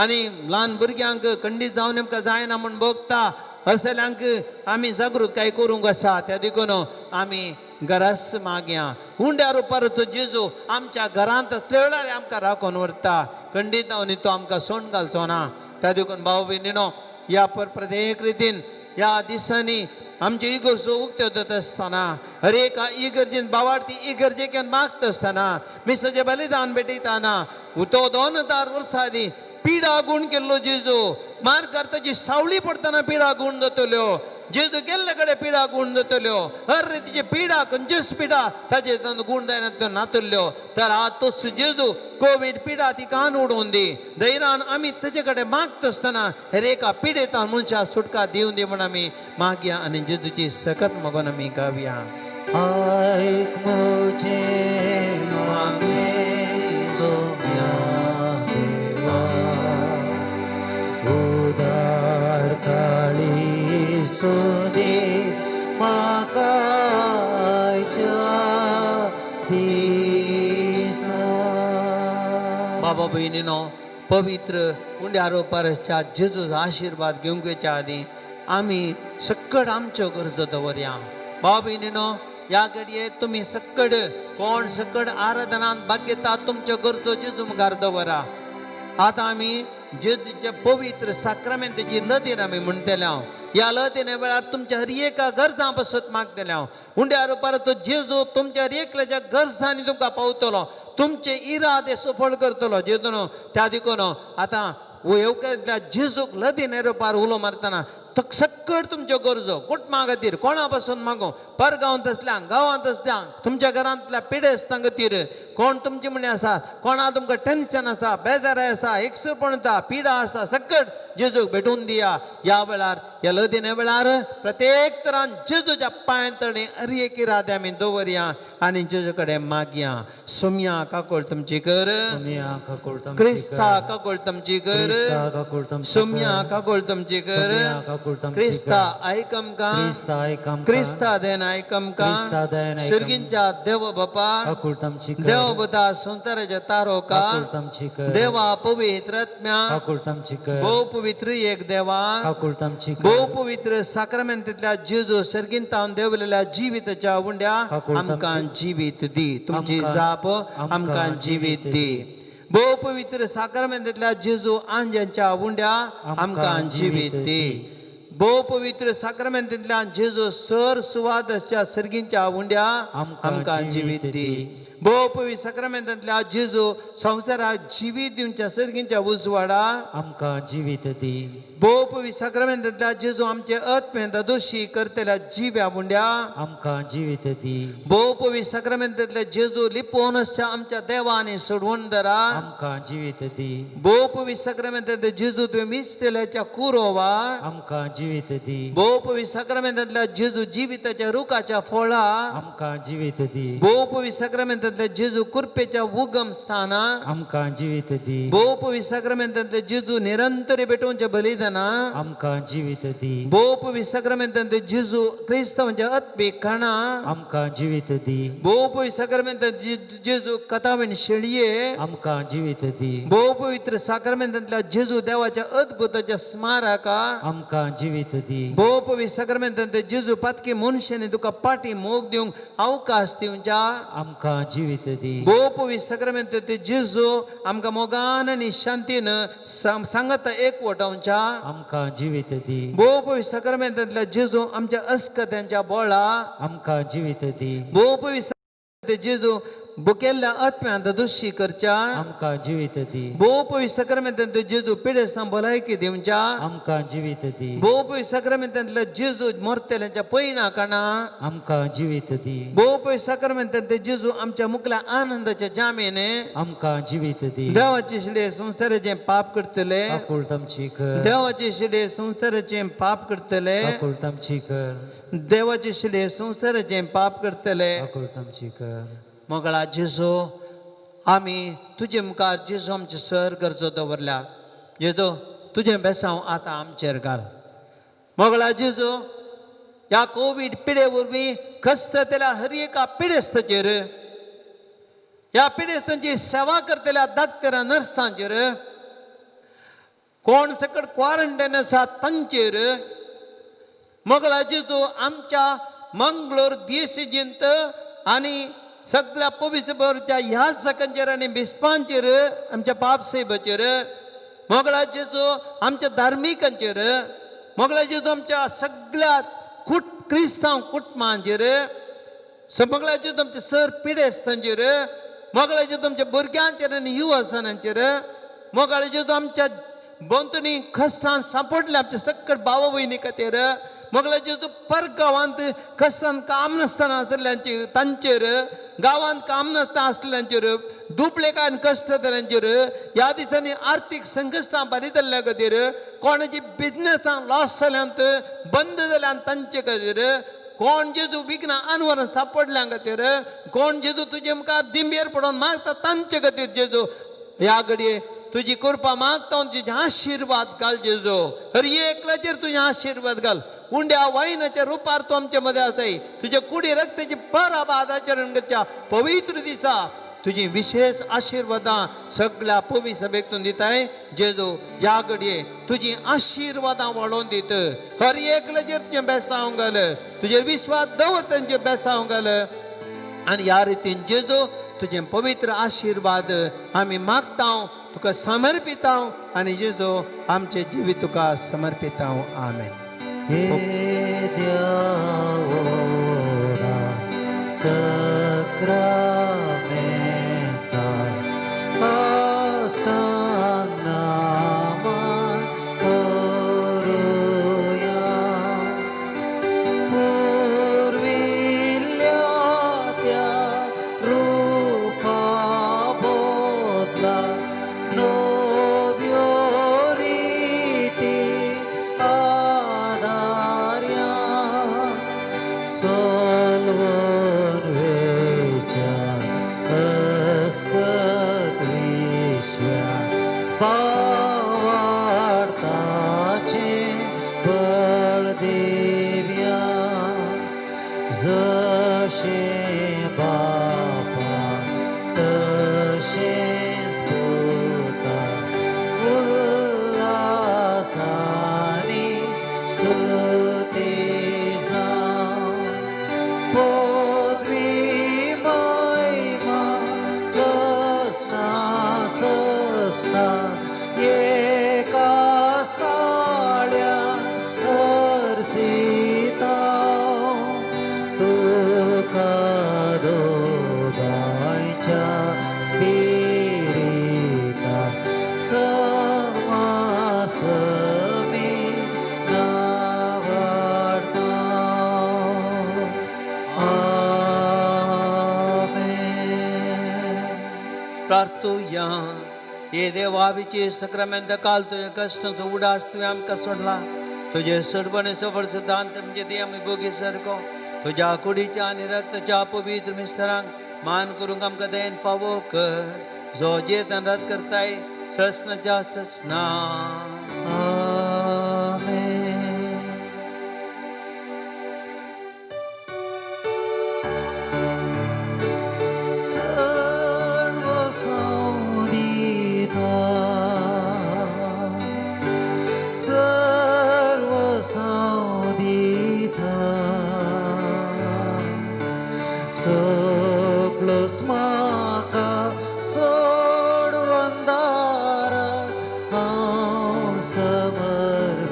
आनी ल्हान भुरग्यांक खंडी जावन आमकां जायना म्हूण बगता असल्यांक आमी जागृतकाय करूंक आसा त्या देखून आमी गरज मागया हुंड्यार परत जेजू आमच्या घरांत असले वेळार आमकां राखून व्हरता खंडीत जावन तो आमकां सोंड घालचो ना त्या देखून भाव भयणीनो या प्रत्येक रितीन या दिसांनी आमचे इगर्जो उक्त्यो जाता आसतना हर एक इगर्जेन बावार्थी इगर्जेक मागता आसतना मिसाचें बलिदान भेटयतना तो 2000 वर्सां आदी पिडा गुण केल्लो जेजू मार करताची सावळी पडतना पिडा गुण जातल्यो जेजू गेल्ले कडेन पिडा गुण जातल्यो हर रितीची पिडा खंयचीच पिडा ताचे गुण जायना नातल्यो तर आज तोच जेजू कोवीड पिडा ती कान उडोवन दी धैर्यान आमी ताचे कडेन मागता आसतना हर एका पिडेता मनशाक सुटका दिवन दी म्हण आमी मागया आनी जेजूची सकत मागून आमी गावया ऐक मुझे मागणे सोम्या देवा उदार काळी स्तुती म्हाका आयच्या दिसा बाबा भयणीनो पवित्र उंड्यारो परसच्या जेजूचो आशिर्वाद घेवंक वयच्या आदी आमी सक्कड आमच्यो गरजो दवरया भाव भयणीनो या घडये तुम्ही सक्कड कोण सक्कड आराधनांत भाग घेता तुमच्यो गरजो जेजू मुखार दवरा आतां आमी जेजूच्या पवित्र साक्रामेंताची लतीन आमी म्हणटले हांव या लतीने वेळार तुमच्या हर एका गरजां पासत मागतले हांव उंड्यार परत जेजू तुमच्या हर एकल्याच्या गरजांनी तुमकां पावतलो तुमचे इरादे सफळ करतलो जेजून त्या देखून आतां येवकारांतल्या जेजूक लतीन पार उलो मारतना सक्कड तुमच्यो गरजो कुटुंबा खातीर कोणा पासून मागो परगांवांत असल्यांक गांवांत असल्यांक तुमच्या घरांतल्या पिडेस्तां खातीर कोण तुमचे म्हणे आसा कोणा तुमकां टेन्शन आसा बेजाराय आसा एकसुरपणता पिडा आसा सक्कड जेजूक भेटून दिया या वेळार ह्या लदिने वेळार प्रत्येक तरान जेजूच्या पांय तळी हर एक इरादे आमी दवरया आनी जेजू कडेन मागया सोम्या काकोळ तुमची कर सोम्या काकोळ क्रिस्ता काकोळ तुमची कर सोम्या काकोळ तुमची कर क्रिस्ता आयकमका क्रिस्ता देन आयकमका सर्गींच्या देव बापा देव बदा संसाराच्या तारोका देवा पवित्र आत्म्या भोव पवित्र एक देवा भोव पवित्र साक्रामेंतांतल्या जेजू सर्गींतान देवलेल्या जिविताच्या उंड्या आमकां जिवीत दी तुमची जाप आमकां जिवीत दी भोव पवित्र साक्रामेंतांतल्या जेजू आंज्यांच्या उंड्या आमकां जिवीत दी भोव पवित्र साक्रामेंतांतल्यान जेजू सर सुवादाच्या सर्गींच्या उंड्या आमकां जिवीत दी भोव पवित्र साक्रामेंतांतल्या जेजू संवसाराक जिवीत दिवच्या सर्गींच्या उजवाडा आमकां जिवीत दी भोव पवित्र साक्रामेंतांतल्या जेजू आमचे आत्मेंत दोशी करतल्या जिव्या उंड्या आमकां जिवीत दी भोव पवित्र साक्रामेंतांतल्या जेजू लिपोनसच्या आमच्या देवानी सोडवून दरा आमकां जिवीत दी भोव पवित्र साक्रामेंतांतल्या जेजू तुवें विस्तलेच्या कुरोवा आमकां जिवीत दी भोव पवित्र साक्रामेंतांतल्या जेजू जिविताच्या रुखाच्या फळा आमकां जिवीत दी भोव पवित्र साक्रामेंतांतल्या जेजू कुरपेच्या उगम स्थाना आमकां जिवीत दी भोव पवित्र साक्रामेंतांतल्या जेजू निरंतरी भेटोवच्या बलिदाना आमकां जिवीत दी भोव पवित्र साक्रामेंतांतल्या जेजू क्रिस्तांवांच्या आत्मीक खाणा आमकां जिवीत दी भोव पवित्र साक्रामेंतांतल्या जेजू कथावेण शेळये आमकां जिवीत दी भोव पवित्र साक्रामेंतांतल्या जेजू देवाच्या अद्भुताच्या स्मारका आमकां जिवीत दी भोव पवित्र साक्रामेंतांतल्या जेजू पातकी मनशांनी तुका पाटी मोग दिवंक अवकाश दिवच्या आमकां जिवीत दी भोव पवित्र साक्रामेंतांतल्या जेजू आमकां मोगान आनी शांतीन सांगता एकवटावच्या आमकां जिवीत दी भोव पवित्र साक्रामेंतांतल्या जेजू आमच्या अस्कत्यांच्या बोळा आमकां जिवीत दी भोव पवित्र साक्रामेंतांतल्या जेजू बुकेल्ल्या आत्म्यांत दोशी करच्या आमकां जिवीत दी भोव पवित्र साक्रामेंतांतल्या जेजू पिडेस्तां भलायकी दिवच्या आमकां जिवीत दी भोव पवित्र साक्रामेंतांतल्या जेजू मरतल्यांच्या पैना काणा आमकां जिवीत दी भोव पवित्र साक्रामेंतांतल्या जेजू आमच्या मुखल्या आनंदाच्या जामेने आमकां जिवीत दी देवाचे शिडे संसाराचें पाप करतले काकूळ तमची कर देवाचे शिडे संसाराचें पाप करतले काकूळ तमची कर देवाचे शिडे संसाराचें पाप करतले काकूळ तमची कर मोगळा जेजू आमी तुजे मुखार जेजू आमचे सर गरजो दवरल्या जेजू तुजें बेसांव आतां आमचेर घाल मोगळा जेजू ह्या कोविड पिडे वरवीं कस्ततेल्या हर एका पिडेस्ताचेर ह्या पिडेस्तांची सेवा करतल्या डाक्टरां नर्सांचेर कोण सकट क्वारंटायन आसा तांचेर मोगळा जेजू आमच्या मंगळूर दिवशींत आनी सगळ्या पवित्रच्या ह्या सकांचेर आनी बिस्पांचेर आमच्या बापसाहेबाचेर मोगळा जेजू आमच्या धार्मिकांचेर मोगळा जेजू आमच्या सगळ्या क्रिस्तांव कुटुंबांचेर मोगळा जेजू आमच्या सर पिडेस्तांचेर मोगळा जेजू आमच्या भुरग्यांचेर आनी युवसांचेर मोगळा जेजू आमच्या बोंतणी कश्टान सांपडल्या आमच्या सकट भावा भयणी खातीर मोगळा जेजू पर गांवांत कश्टान काम नासतना आसलेल्यांचेर तांचेर गांवांत काम नासतना आसलेल्यांचेर दुपलेकाय आनी कश्टदारांचेर ह्या दिसांनी आर्थीक संकश्टां बारी जाल्ल्या खातीर कोणाची बिजनसां लॉस जाल्यांत बंद जाल्यान तांचे खातीर कोण जेजू विघ्नां आनवरां सांपडल्या खातीर कोण जेजू तुजे मुखार दिंबेर पडोवन मागता तांचे खातीर जेजू ह्या घडये तुजी कृपा मागता तुझे आशीर्वाद घाल जेजू हर एकल्याचेर तुझे आशीर्वाद घाल उंड्या वायनाच्या रुपार तूं आमचे मदें आसाय तुजे कुडी रक्ताची बराबर आचरण करच्या पवित्र दिसा तुजी विशेष आशीर्वादां सगळ्या पवी सभेक तूं दिताय जेजू ह्या घडये तुजी आशीर्वादां वाडोवन दीत हर एकल्याचेर तुजें बेसांव घाल तुजेर विश्वास दवर तांचेर बेसांव घाल आनी ह्या रितीन जेजू तुजें पवित्र आशीर्वाद आमी मागता तुका समर्पिता आनी जेजू आमचे जिवीत तुका समर्पिता आमेन हे देवा सक्रामेंता साष्टांग नमन करूया पुरविल्ल्या त्या रूपा बोधला नव्यो रीती आदार्या सोलवून वेच्या अस्कत विश्व्या पावाडताचे बळ देव्या जशे बापा तशेंच पुता उल्हासानी स्तुती जावं पदवी महिमा ससना ससना एकाच ताळ्यान हरसिता तुका दोगांयच्या स्पिरिता समासमी नावाडता आमेन प्रार्थुया हे देवाविचे सक्रमेंत काल तुझे कष्टाचो उडास तुवें आमकां सोडला तुजे सडपणे सफळ सिद्धांत म्हणजे ती आमी बोगी सारको तुज्या कुडीच्या आनी रक्ताच्या पवित्र मिस्त्रांक मान करूंक आमकां देन फावो कर जो जेतन रद करताय ससनाच्या ससना आमेन सर्व संदिता सर्व संदिता सगळोच म्हाका सोडून दाराक हांव समर्पिता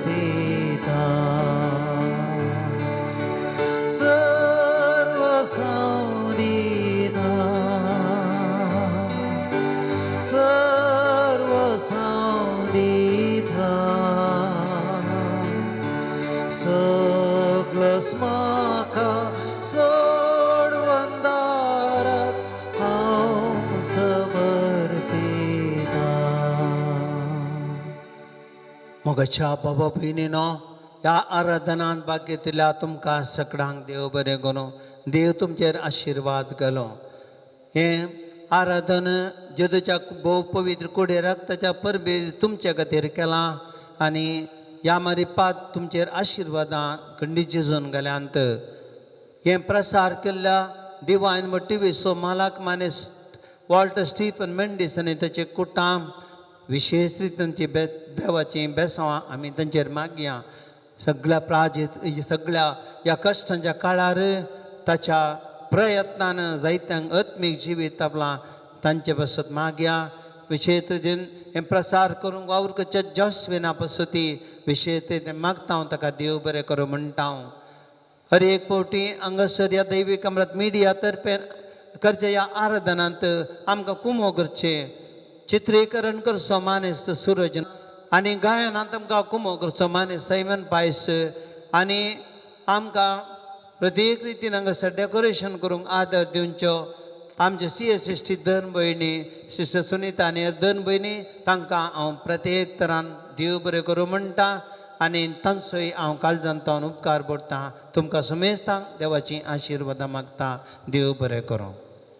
सर्व संदिता सर्व संदिता सगळोच म्हाका सोडून दाराक हांव समर्पिता मोगाच्या बाबा भयणीनो ह्या आराधनांत भाग घेतिल्ल्या तुमकां सगळ्यांक देव बरें करूं देव तुमचेर आशिर्वाद घालो हे आराधन जेजूच्या भोव पवित्र कुडे रक्ताच्या परबे तुमचे खातीर केलां आनी ह्या मारिपात तुमचेर आशिर्वादां खंडीत जेजून गेल्यांत हे प्रसार केल्ल्या डिवायन मोटिव्ह सोमालाक मानेस वॉल्टर स्टीफन मेंडीस आनी ताचे कुटाम विशेष रितीन देवाची बेसांवां आमी तांचेर मागया. सगळ्या सगळ्या ह्या कश्टांच्या काळार ताच्या प्रयत्नान जायत्यांक आत्मीक जिवीत आपला तांचे पासत मागया. विशेष रितीन हे प्रसार करूंक वावर करचे जस्विना पसती विशेष रितीन मागता हांव ताका देव बरें करूं म्हणटा हांव. हर एक फावटी हांगासर ह्या दैवीक अमृत मिडिया तर्फे करचे ह्या आराधनांत आमकां कुमो करचे, चित्रीकरण करचो मानेस्त सूरज आनी गायनांत आमकां कुमो करचो मानेस्त सैमन पायस आनी आमकां प्रत्येक रितीन हांगासर डेकोरेशन करूंक आदर दिवचो. आमचे CSST धन भयणी सिस्टर सुनीता आनी धन भयणी तांकां हांव प्रत्येक तरान देव बरें करूं म्हणटा आनी तांचोय हांव काळजांतल्यान उपकार भरतां. तुमकां समेस्तांक देवाची आशिर्वादां मागता. देव बरें करूं.